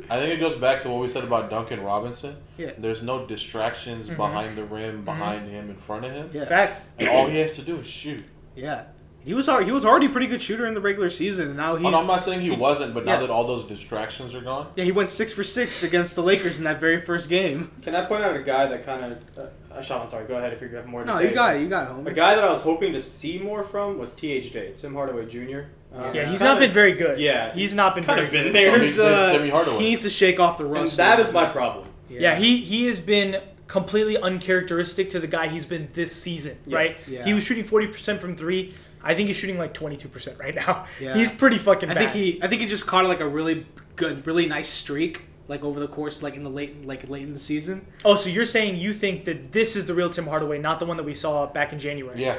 I think it goes back to what we said about Duncan Robinson. Yeah. There's no distractions behind the rim, behind him, in front of him. Yeah. Facts. And all he has to do is shoot. Yeah. He was already a pretty good shooter in the regular season, and now he's Oh, no, I'm not saying he wasn't, but now yeah. that all those distractions are gone, he went 6 for 6 against the Lakers in that very first game. Can I point out a guy that kind of... Shaman, sorry. Go ahead if you have more to No, say. you got it, A homie. guy that I was hoping to see more from was THJ, Tim Hardaway Jr. Yeah, he's not been very good. Yeah, he's not been kind very of been good. there. There's, Timmy Hardaway. he needs to shake off the And rust. that is my problem. Yeah, he has been completely uncharacteristic to the guy he's been this season, right? Yes, yeah. He was shooting 40% from 3. I think he's shooting like 22% right now. Yeah. He's pretty fucking I bad. think he just caught like a really good, really nice streak, like over the course, like in the late in the season. Oh, so you're saying you think that this is the real Tim Hardaway, not the one that we saw back in January? yeah.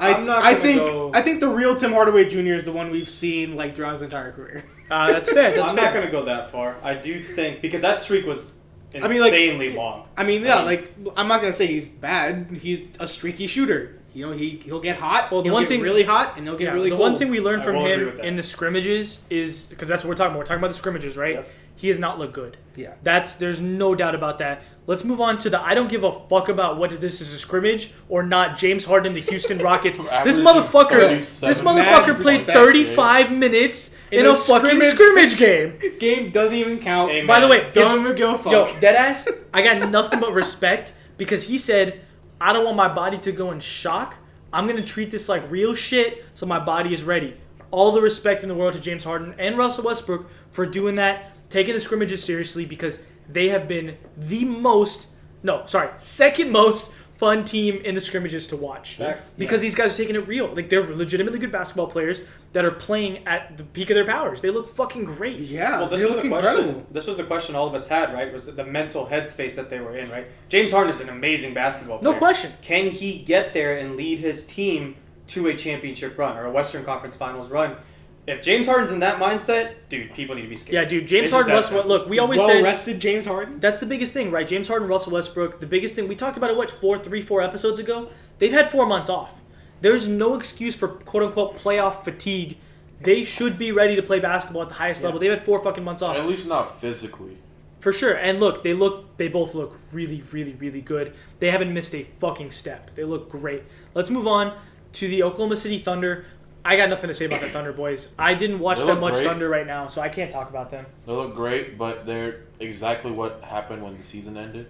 I'm not I gonna think go- I think the real Tim Hardaway Jr. is the one we've seen like throughout his entire career. That's fair. That's I'm fair. not going to go that far. I do think... Because that streak was I mean, like- insanely long. I mean, yeah, like I'm not gonna say he's bad. He's a streaky shooter. You know, he'll get hot. Well, the he'll one get thing- really hot, and he'll get Yeah, really the cold. one thing we learned I from will agree him with that. in the scrimmages is, because that's what we're talking about. We're talking about the scrimmages, right? Yep. He has not looked good. Yeah. There's no doubt about that. Let's move on to the I don't give a fuck about whether this is a scrimmage or not. James Harden, the Houston Rockets. this Averaging motherfucker 37. played Mad respect, 35 minutes in a fucking scrimmage game. Game doesn't even count. Hey, By the way, Don't even give a fuck. yo, deadass, I got nothing but respect because he said, I don't want my body to go in shock. I'm going to treat this like real shit so my body is ready. All the respect in the world to James Harden and Russell Westbrook for doing that, taking the scrimmages seriously because they have been second most fun team in the scrimmages to watch. Facts. Because these guys are taking it real. Like, they're legitimately good basketball players that are playing at the peak of their powers. They look fucking great. Yeah, Well, this they was look the question. incredible. This was the question all of us had, right? Was the mental headspace that they were in, right? James Harden is an amazing basketball player. No question. Can he get there and lead his team to a championship run or a Western Conference Finals run? If James Harden's in that mindset, dude, people need to be scared. Yeah, dude, James It's just Harden, that Russell, simple. look, we always Well said rested James Harden. that's the biggest thing, right? James Harden, Russell Westbrook, the biggest thing. We talked about it, what, 4 episodes ago? They've had 4 months off. There's no excuse for quote-unquote playoff fatigue. They should be ready to play basketball at the highest level. They've had 4 fucking months off. At least not physically. For sure. And look, they both look really, really, really good. They haven't missed a fucking step. They look great. Let's move on to the Oklahoma City Thunder. I got nothing to say about the Thunder boys. I didn't watch They that look much great. Thunder right now, so I can't talk about them. They look great, but they're exactly what happened when the season ended.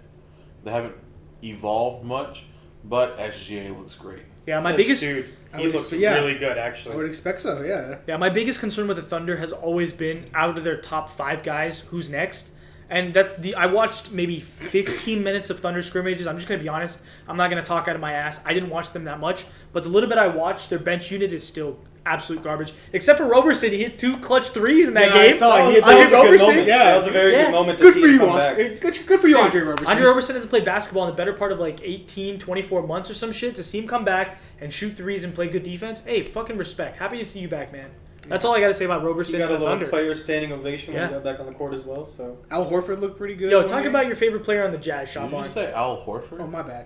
They haven't evolved much, but SGA looks great. Yeah, my This biggest dude, I he would looks expect- yeah. really good, I actually. would expect so. Yeah. my biggest concern with the Thunder has always been out of their top 5 guys, who's next? And I watched maybe 15 minutes of Thunder scrimmages. I'm just gonna be honest. I'm not gonna talk out of my ass. I didn't watch them that much, but the little bit I watched, their bench unit is still absolute garbage. Except for Roberson, he hit 2 clutch threes in that Yeah, game. I saw it. He hit That was a Andre good Roberson? moment. Yeah. That was a very Yeah. good moment to Good see for him you, come Oscar. back. Good for you, Andre Roberson. Andre Roberson hasn't played basketball in the better part of like 18, 24 months or some shit. To see him come back and shoot threes and play good defense, hey, fucking respect. Happy to see you back, man. That's all I got to say about Roberson He got and a the little Thunder. player standing ovation when Yeah. he got back on the court as well. So Al Horford looked pretty good. Yo, one talk game. about your favorite player on the Jazz, Did you Shaban. say Al Horford? Oh, my bad.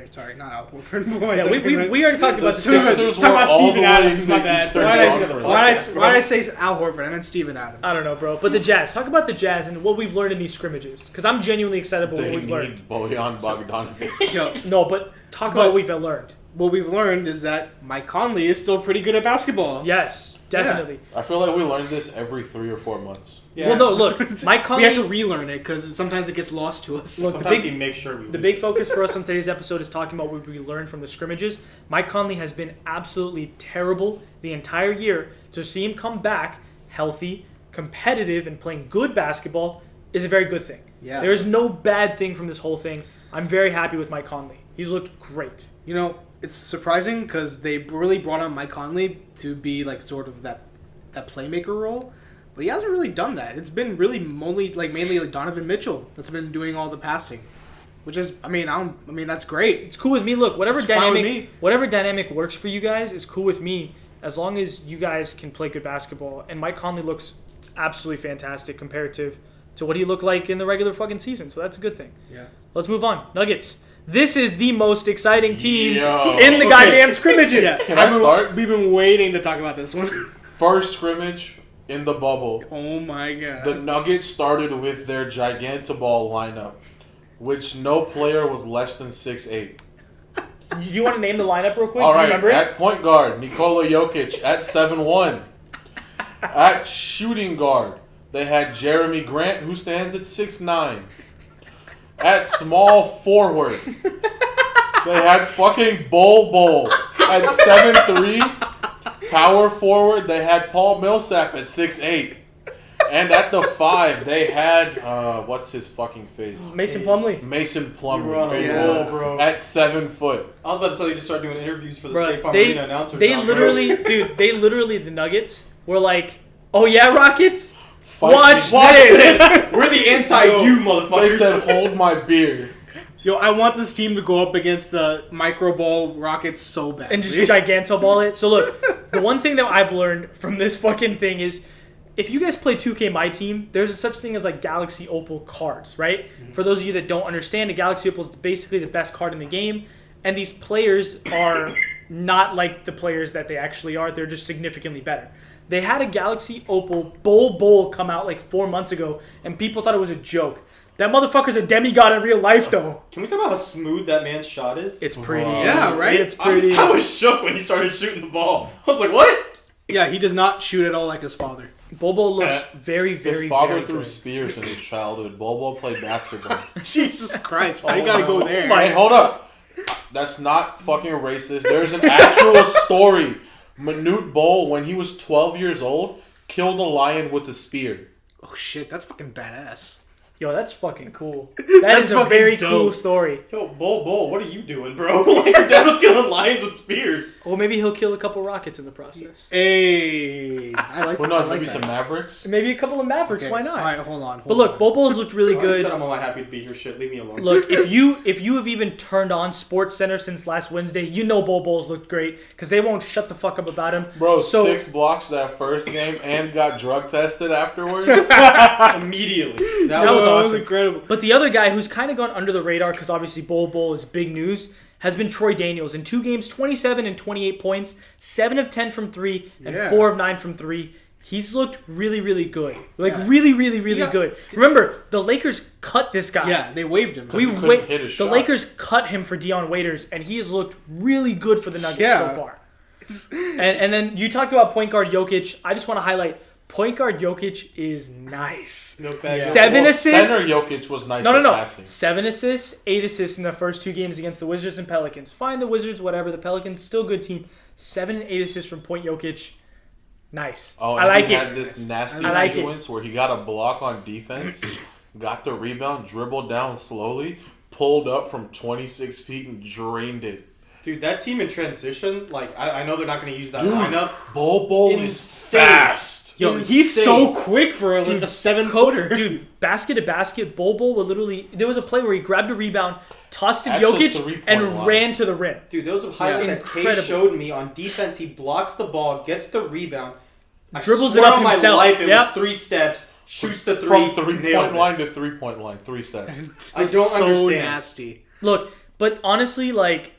Sorry, not Al Horford. Yeah, we already talked about The this. Sixers Talk about were all Steven the way Adams, in my the bad. Eastern Why Conference. did I say Al Horford? I meant Steven Adams. I don't know, bro. But the Jazz. Talk about the Jazz and what we've learned in these scrimmages. Because I'm genuinely excited about what They we've learned. need Bojan Bogdanovic. Yo, No, but talk about what we've learned. what we've learned is that Mike Conley is still pretty good at basketball. Yes, definitely. I feel like we learn this every 3 or 4 months. yeah. Well, no, look. Mike We have to Conley, relearn it because sometimes it gets lost to us. Look, the Sometimes big- he makes sure we the lose. big focus for us on today's episode is talking about what we learned from the scrimmages. Mike Conley has been absolutely terrible the entire year. To see him come back healthy, competitive, and playing good basketball is a very good thing. Yeah. There is no bad thing from this whole thing. I'm very happy with Mike Conley. He's looked great. You know, it's surprising because they really brought on Mike Conley to be like sort of that playmaker role, but he hasn't really done that. It's been really mainly like Donovan Mitchell that's been doing all the passing, which is I mean that's great. It's cool with me. Look, whatever It's fine with dynamic, me. whatever dynamic works for you guys is cool with me, as long as you guys can play good basketball. And Mike Conley looks absolutely fantastic comparative to what he looked like in the regular fucking season. So that's a good thing. Yeah. Let's move on. Nuggets. This is the most exciting team Yo. in the goddamn scrimmages. Yeah. Can I start? We've been waiting to talk about this one. First scrimmage in the bubble. Oh my god. The Nuggets started with their Gigantoball lineup, which no player was less than 6'8". Do you want to name the lineup real quick? All Do you right, remember it? at point guard, Nikola Jokic at 7'1". At shooting guard, they had Jeremy Grant, who stands at 6'9". At small forward, they had fucking Bol at 7'3". Power forward, they had Paul Millsap at 6'8". And at the 5, they had, what's his fucking face? Mason Plumlee. Mason You were on Plumlee. a Yeah. roll, bro. At 7 foot. I was about to tell you to start doing interviews for the Bruh, State Farm they Arena announcer. they job, bro. literally, dude, the Nuggets were like, oh yeah, Rockets? Fight Watch me. this. We're the anti-you They motherfuckers. said, hold my beer. Yo, I want this team to go up against the micro ball Rockets so bad. And just gigantoball it. So look, the one thing that I've learned from this fucking thing is, if you guys play 2K My Team, there's a such thing as like Galaxy Opal cards, right? For those of you that don't understand, a Galaxy Opal is basically the best card in the game, and these players are not like the players that they actually are. They're just significantly better. They had a Galaxy Opal Bowl come out like 4 months ago, and people thought it was a joke. That motherfucker's a demigod in real life, though. Can we talk about how smooth that man's shot is? It's pretty. Yeah, right? It's pretty. I was shook when he started shooting the ball. I was like, what? Yeah, he does not shoot at all like his father. Bobo looks very, His very, father very threw good. spears in his childhood. Bobo played basketball. Jesus Christ, why you gotta go there? my- Hey, hold up. That's not fucking racist. There's an actual story. Manute Bol, when he was 12 years old, killed a lion with a spear. Oh shit, that's fucking badass. Yo, that's fucking cool. That's a fucking very dope. cool story. Yo, Bull, what are you doing, bro? Like, your dad was killing lions with spears. Or maybe he'll kill a couple rockets in the process. Hey, I like. Who I knows? like Maybe that. some Mavericks. Maybe a couple of Mavericks. Okay, Why not? All right, hold on. But look, Bobo's looked really I said good. I'm only happy to be your shit. Leave me alone. Look, if you have even turned on Sports Center since last Wednesday, you know Bobo's looked great because they won't shut the fuck up about him. Bro, So- 6 blocks that first game and got drug tested afterwards. Immediately. That That was was awesome. incredible. But the other guy who's kind of gone under the radar because obviously Bol is big news has been Troy Daniels. In 2 games, 27 and 28 points, 7 of 10 from 3, and Yeah. 4 of 9 from 3. He's looked really, really good. Like, Yeah. really, really, really Yeah. good. Remember, the Lakers cut this guy. Yeah, they waived him. We he couldn't wait. hit a The shot. Lakers cut him for Dion Waiters, and he has looked really good for the Nuggets Yeah. so far. And then you talked about point guard Jokic. I just want to highlight point guard Jokic is nice. No bad. Yeah. 7 assists. Center Jokic was nice No. at passing. 7 assists, 8 assists in the first 2 games against the Wizards and Pelicans. Fine, the Wizards, whatever. The Pelicans, still good team. 7 and 8 assists from point Jokic. Nice. Oh, I and like he it. had this nasty I like it. sequence where he got a block on defense, got the rebound, dribbled down slowly, pulled up from 26 feet and drained it. Dude, that team in transition, like, I know they're not going to use that Dude, lineup. Bol is Insane. fast. Yo, Insane. he's so quick for like Dude, a 7-footer. Dude, basket to basket, Bol would literally... There was a play where he grabbed a rebound, tossed it At to the Jokic, three-point and line. ran to the rim. Dude, there was a highlight that Incredible. Kaiz showed me on defense. He blocks the ball, gets the rebound. Dribbles I swear it up on my himself. life, it Yep. was 3 steps, shoots the 3, From 3-point nails it. line to 3-point line, 3 steps. I don't so understand. nasty. Look, but honestly, like,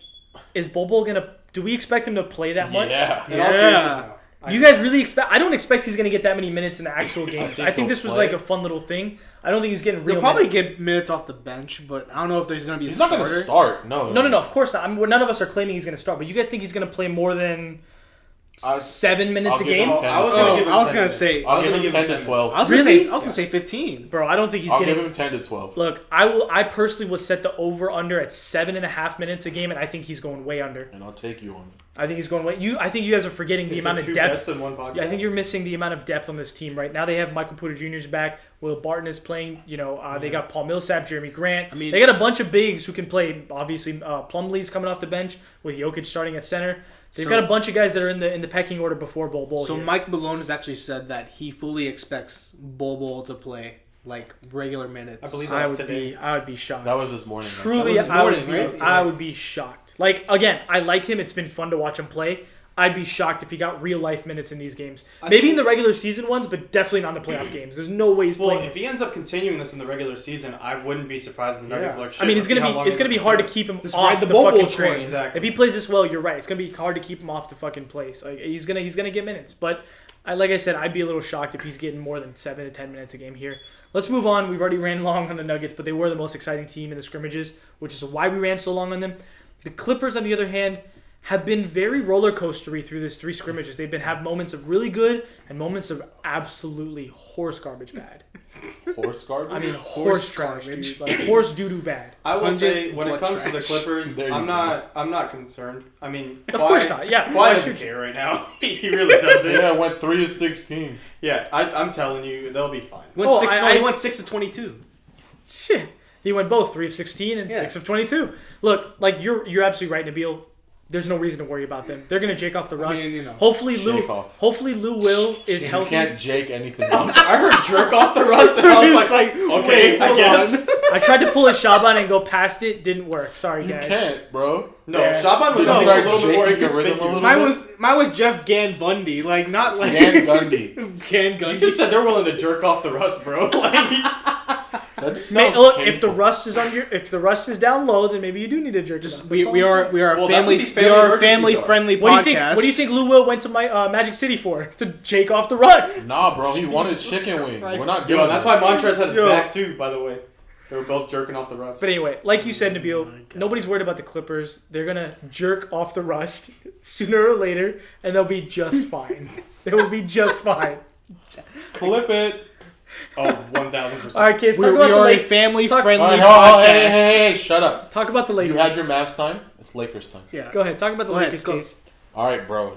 is Bol going to... Do we expect him to play that much? Yeah. In all Yeah. seriousness now. You guys really expect... I don't expect he's going to get that many minutes in the actual games. I think he'll this was play. like a fun little thing. I don't think he's getting real He'll probably minutes. get minutes off the bench, but I don't know if there's going to be a He's not starter. going to start. No. No, of course not. None of us are claiming he's going to start, but you guys think he's going to play more than 7 minutes I'll a give game? him Oh, 10 I was to gonna 12. give him I was 10 gonna minutes. say- I'll was give gonna him 10 to 12. I was Really? gonna say 15. Bro, I don't think he's I'll getting... give him 10 to 12. Look, I personally would set the over-under at 7.5 minutes a game, and I think he's going way under. And I'll take you on it. I think he's going way... I think you guys are forgetting the Is amount it of 2 depth. bets in one podcast? Yeah, I think you're missing the amount of depth on this team right now. They have Michael Porter Jr.'s back. Will Barton is playing. You know, they got Paul Millsap, Jeremy Grant. I mean- they got a bunch of bigs who can play. Obviously, Plumlee's coming off the bench with Jokic starting at center. They've So- got a bunch of guys that are in the pecking order before Bol. So here. Mike Malone has actually said that he fully expects Bol to play like regular minutes. I believe I that was today. would be shocked. That was this morning. man. Truly, That was this I would morning, be, right? I would be shocked. Like, again, I like him. It's been fun to watch him play. I'd be shocked if he got real life minutes in these games. Maybe in the regular season ones, but definitely not in the playoff games. There's no way he's Well, playing. if he ends up continuing this in the regular season, I wouldn't be surprised if the Nuggets Yeah. are like, shit, I mean, it's let's see gonna how be long it's gonna he be lets hard to this keep him Just off ride the the Bobo fucking train. train. Exactly. If he plays this well, you're right. It's gonna be hard to keep him off the fucking place. Like he's gonna get minutes, but like I said, I'd be a little shocked if he's getting more than 7 to 10 minutes a game here. Let's move on. We've already ran long on the Nuggets, but they were the most exciting team in the scrimmages, which is why we ran so long on them. The Clippers, on the other hand, have been very roller coastery through this 3 scrimmages. They've been have moments of really good and moments of absolutely horse garbage bad. Horse garbage? I mean, Horse horse trash, garbage. dude. Like horse doo doo bad. I will Pungent say, when it butt comes to the trash. Clippers, There you I'm go. not concerned. I mean, Of course not. Yeah. Kawhi Why doesn't should you? care right now. He really doesn't. Yeah, I went 3 of 16. Yeah, I'm telling you, they'll be fine. Went Oh, six, I- no, I- he went 6 to 22. Shit. He went both 3 of 16 and Yeah. 6 of 22. Look, like you're absolutely right, Nabil. There's no reason to worry about them. They're gonna jake off the rust. mean, you know, hopefully shake off. Lou Will is You healthy. can't jake anything. I'm sorry, I heard jerk off the rust, and I was It's like, like, okay, wait, I hold guess. I tried to pull a Shaban and go past it. Didn't work. Sorry, You guys. can't, bro. No, Yeah. Shaban was You at least start a little bit more shaking your rhythm a inconspicuous. little Mine was Jeff Gan Bundy, like not like Gan Gundy. Gan You Gundy. just said they're willing to jerk off the rust, bro. Like, That just May, sounds look, if the painful. rust is if the rust is down low, then maybe you do need to jerk it Just off. we That's all we I'm are saying. we are Well, a that's what family these we family are a emergencies family are. friendly What do you podcast. think? What do you think Lou Will went to my Magic City for? To jake off the rust. Nah, bro, he wanted Jesus chicken wings. Christ. We're not doing yo, that's that. why Montrez had his Yo. back too, by the way. They were both jerking off the rust. But anyway, like you said, Nabil, my God. nobody's worried about the Clippers. They're gonna jerk off the rust sooner or later, and they'll be just fine. They will be just fine. Clip it. Oh, 1,000%. All right, kids, talk we about the are a Lakers. family Talk- friendly All right, podcast. hey, shut up. Talk about the Lakers. You had your Mavs time. It's Lakers time. Yeah. Go ahead. Talk about the Go ahead, Lakers go. case. All right, bro.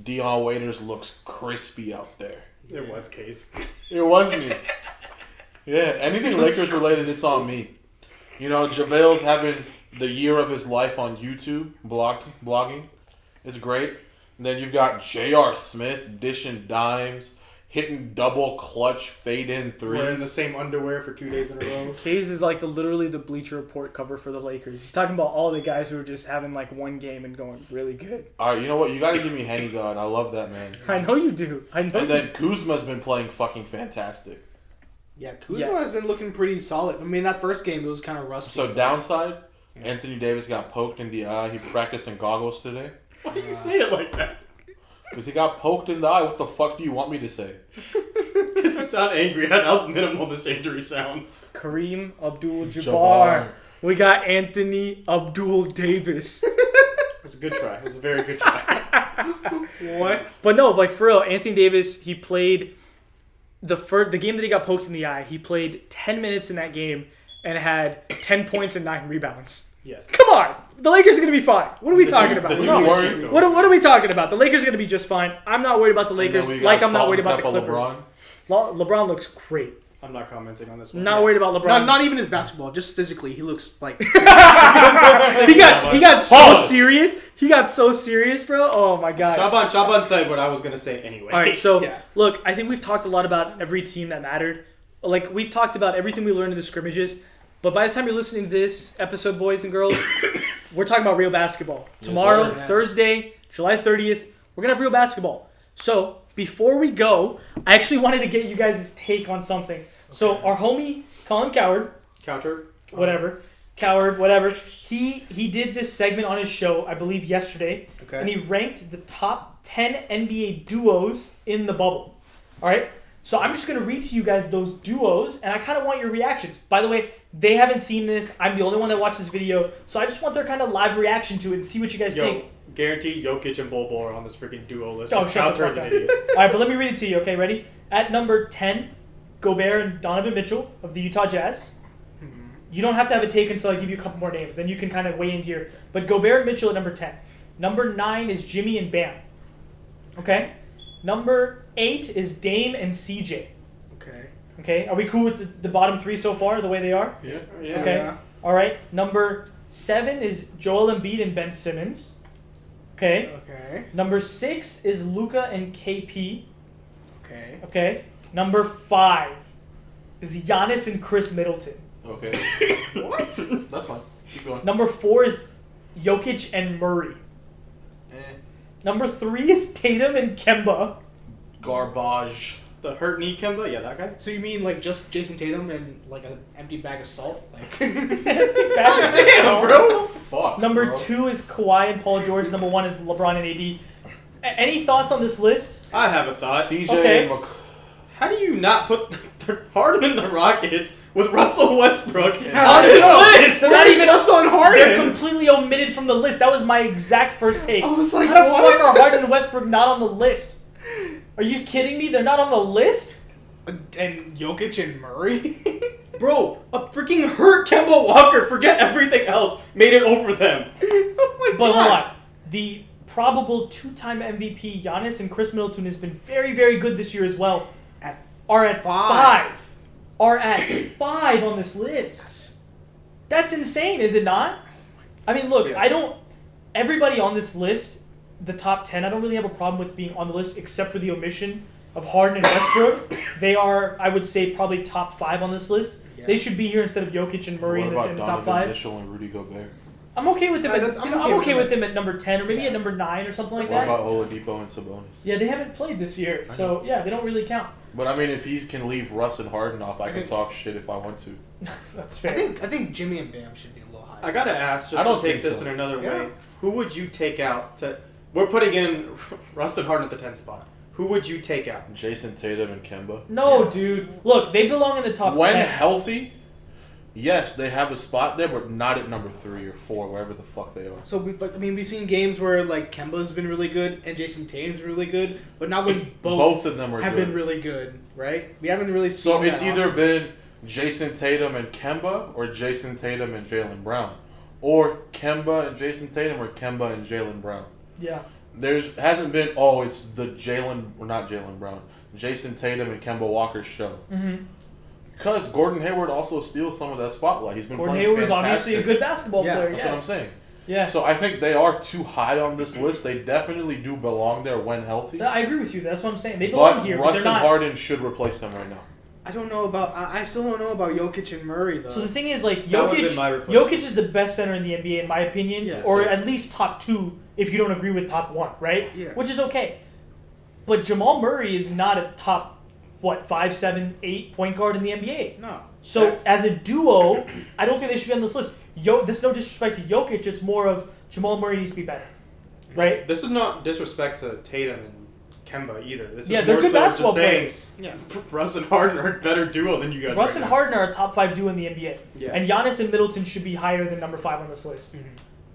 Dion Waiters looks crispy out there. It was case. It wasn't me. Yeah, anything Lakers related, it's on me. You know, JaVale's having the year of his life on YouTube, blogging. It's great. And then you've got J.R. Smith dishing dimes, hitting double clutch fade-in threes. Wearing the same underwear for 2 days in a row. Kaiz is like literally the Bleacher Report cover for the Lakers. He's talking about all the guys who are just having like one game and going really good. All right, you know what? You got to give me Henny God. I love that man. I know you do. I know. And then Kuzma's been playing fucking fantastic. Yeah, Kuzma has been looking pretty solid. I mean, that first game, it was kind of rusty. So downside, Anthony Davis got poked in the eye. He practiced in goggles today. Why do you say it like that? Because he got poked in the eye. What the fuck do you want me to say? Because we sound angry at how minimal this injury sounds. Kareem Abdul-Jabbar. Jabbar. We got Anthony Abdul-Davis. It was a good try. It was a very good try. What? But no, like for real, Anthony Davis, he played the game that he got poked in the eye. He played 10 minutes in that game and had 10 points and 9 rebounds. Yes. Come on. The Lakers are going to be fine. What are we talking about? The new No. Chico. What are we talking about? The Lakers are going to be just fine. I'm not worried about the And then Lakers we got like I'm not Salt worried and about the Pepper Clippers. LeBron. LeBron looks great. I'm not commenting on this one. Not worried about LeBron. Not even his basketball, just physically. He looks like... he got so Pause. serious. He got so serious, bro. Oh my god. Shaban said what I was going to say anyway. All right, so Yeah. look, I think we've talked a lot about every team that mattered. Like we've talked about everything we learned in the scrimmages, but by the time you're listening to this episode, boys and girls, we're talking about real basketball. Tomorrow, sir. Thursday, July 30th, we're gonna have real basketball. So before we go, I actually wanted to get you guys' take on something. So our homie Colin Cowherd, Counter. Cowherd, whatever, he did this segment on his show, I believe yesterday, Okay. and he ranked the top 10 NBA duos in the bubble. All right? So I'm just going to read to you guys those duos, and I kind of want your reactions. By the way, they haven't seen this. I'm the only one that watched this video, so I just want their kind of live reaction to it and see what you guys think. Guaranteed Jokic and Bol Bol are on this freaking duo list. Oh, shut the Counter's fuck an up. idiot. All right, but let me read it to you, okay? Ready? At number 10, Gobert and Donovan Mitchell of the Utah Jazz. You don't have to have a take until I give you a couple more names. Then you can kind of weigh in here. But Gobert and Mitchell at number 10. Number 9 is Jimmy and Bam. Okay? Number 8 is Dame and CJ. Okay. Okay? Are we cool with the bottom 3 so far, the way they are? Yeah. Okay. Yeah. All right. Number 7 is Joel Embiid and Ben Simmons. Okay. Okay. Number 6 is Luka and KP. Okay. Okay. Number 5 is Giannis and Chris Middleton. Okay. What? That's fine. Keep going. Number 4 is Jokic and Murray. Number 3 is Tatum and Kemba. Garbage. The hurt knee Kemba? Yeah, that guy? So you mean like just Jason Tatum and like an empty bag of salt? Like Damn, bro. Fuck. Number bro. 2 is Kawhi and Paul George. Number 1 is LeBron and AD. Any thoughts on this list? I have a thought. CJ Okay. How do you not put Harden and the Rockets with Russell Westbrook Yeah. on this No, list? They're not even Russell and They're Harden. completely omitted from the list. That was my exact first take. I was like, How the what? fuck are Harden and Westbrook not on the list? Are you kidding me? They're not on the list? And Jokic and Murray. Bro, a freaking hurt Kemba Walker, forget everything else, made it over them. Oh my But God. hold on. The probable 2-time MVP Giannis and Chris Middleton has been very, very good this year as well. Are at 5. Are at 5 on this list. That's insane, is it not? I mean, look, Yes. I don't. Everybody on this list, the top 10, I don't really have a problem with being on the list except for the omission of Harden and Westbrook. They are, I would say, probably top 5 on this list. Yeah. They should be here instead of Jokic and Murray What in the about top Donovan 5. Mitchell and Rudy Gobert? I'm okay with them. Yeah, At, I'm I'm okay okay with with them at number 10 or maybe at number 9 or something like What that. about Oladipo and Sabonis? Yeah, they haven't played this year, I so yeah, they don't really count. But I mean, if he can leave Russ and Harden off, I can talk shit if I want to. That's fair. I think Jimmy and Bam should be a little higher. I gotta ask, I just don't to take think this so. in another Yeah. way, who would you take out to... We're putting in Russ and Harden at the 10th spot. Who would you take out? Jason Tatum and Kemba. No, Yeah. dude. Look, they belong in the top When 10. healthy, yes, they have a spot there, but not at number 3 or 4, wherever the fuck they are. So we've seen games where like Kemba's been really good and Jason Tatum's been really good, but not when both of them are have good. been really good, right? We haven't really seen. So it's that either often. been Jason Tatum and Kemba, or Jason Tatum and Jaylen Brown, or Kemba and Jason Tatum, or Kemba and Jaylen Brown. Yeah. There's hasn't been it's the Jason Tatum and Kemba Walker show. Mm-hmm. Because Gordon Hayward also steals some of that spotlight. He's been Gordon playing Hayward's fantastic. obviously a good basketball player. That's yes. what I'm saying. Yeah. So I think they are too high on this list. They definitely do belong there when healthy. I agree with you. That's what I'm saying. They belong But here, but Russ they're and not. Harden should replace them right now. I don't know about. I still don't know about Jokic and Murray though. So the thing is, like, That would've Jokic, been my replacement. Jokic is the best center in the NBA, in my opinion, Yeah, or so- at least top 2 if you don't agree with top 1, right? Yeah. Which is okay. But Jamal Murray is not a top, 5, 7, 8 point guard in the NBA. no. So Facts. as a duo, I don't think they should be on this list. This is no disrespect to Jokic. It's more of Jamal Murray needs to be better, right? This is not disrespect to Tatum and Kemba either. This is Yeah, they're more good so basketball just saying players. Yeah. Russ and Harden are a better duo than you guys. Russ right and now. Harden are a top 5 duo in the NBA, Yeah. and Giannis and Middleton should be higher than number 5 on this list. Mm-hmm.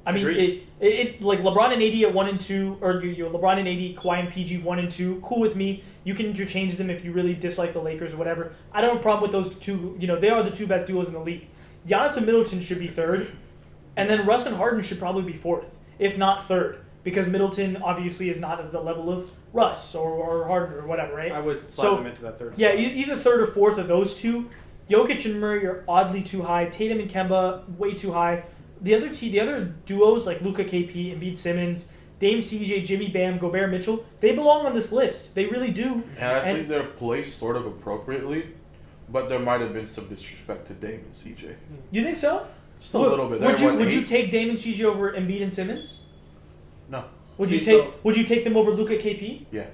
I mean, Agreed. it like LeBron and AD at 1 and 2, or LeBron and AD, Kawhi and PG 1 and 2. Cool with me. You can interchange them if you really dislike the Lakers or whatever. I don't have a problem with those two. They are the 2 best duos in the league. Giannis and Middleton should be 3rd, and then Russ and Harden should probably be 4th, if not 3rd, because Middleton obviously is not at the level of Russ or Harden or whatever, right? I would slide So, them into that third. Yeah, spot. either 3rd or 4th of those two. Jokic and Murray are oddly too high. Tatum and Kemba way too high. The other duos like Luka, KP, Embiid, Simmons, Dame, CJ, Jimmy, Bam, Gobert, Mitchell, they belong on this list. They really do. And I think they're placed sort of appropriately, but there might have been some disrespect to Dame and CJ. You think so? Just a little bit. They're Would you 8? take Dame and CJ over Embiid and Simmons? No. Would See, you take so- Would you take them over Luka, KP? Yeah.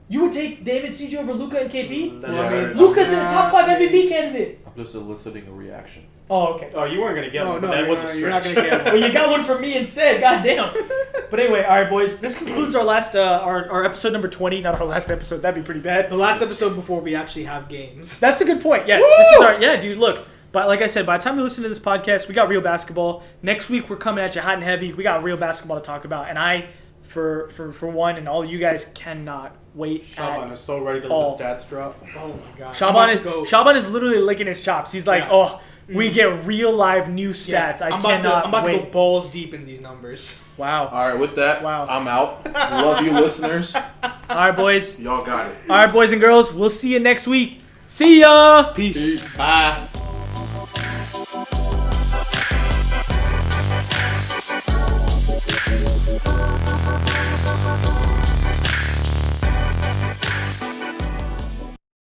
You would take Dame and CJ over Luka and KP? That's Well, I mean, fair. Luka's a top 5 MVP candidate. I'm just eliciting a reaction. Oh, okay. Oh, you weren't gonna get one. But that was a you're not stretch. gonna get Well, one. you got one from me instead. God damn. But anyway, all right, boys. This concludes our last our episode number 20. Not our last episode. That'd be pretty bad. The last episode before we actually have games. That's a good point. Yes, this is our dude. Look, but like I said, by the time you listen to this podcast, we got real basketball. Next week we're coming at you hot and heavy. We got real basketball to talk about, and I, for one, and all you guys cannot wait. Shaban at is so ready to all. let the stats drop. Oh my god. Shaban is literally licking his chops. He's like, Yeah. oh, we get real live new stats. I'm cannot about to wait. go balls deep in these numbers. Wow. All right, with that, Wow. I'm out. Love you, listeners. All right, boys. Y'all got it. All right, boys and girls. We'll see you next week. See ya. Peace. Bye.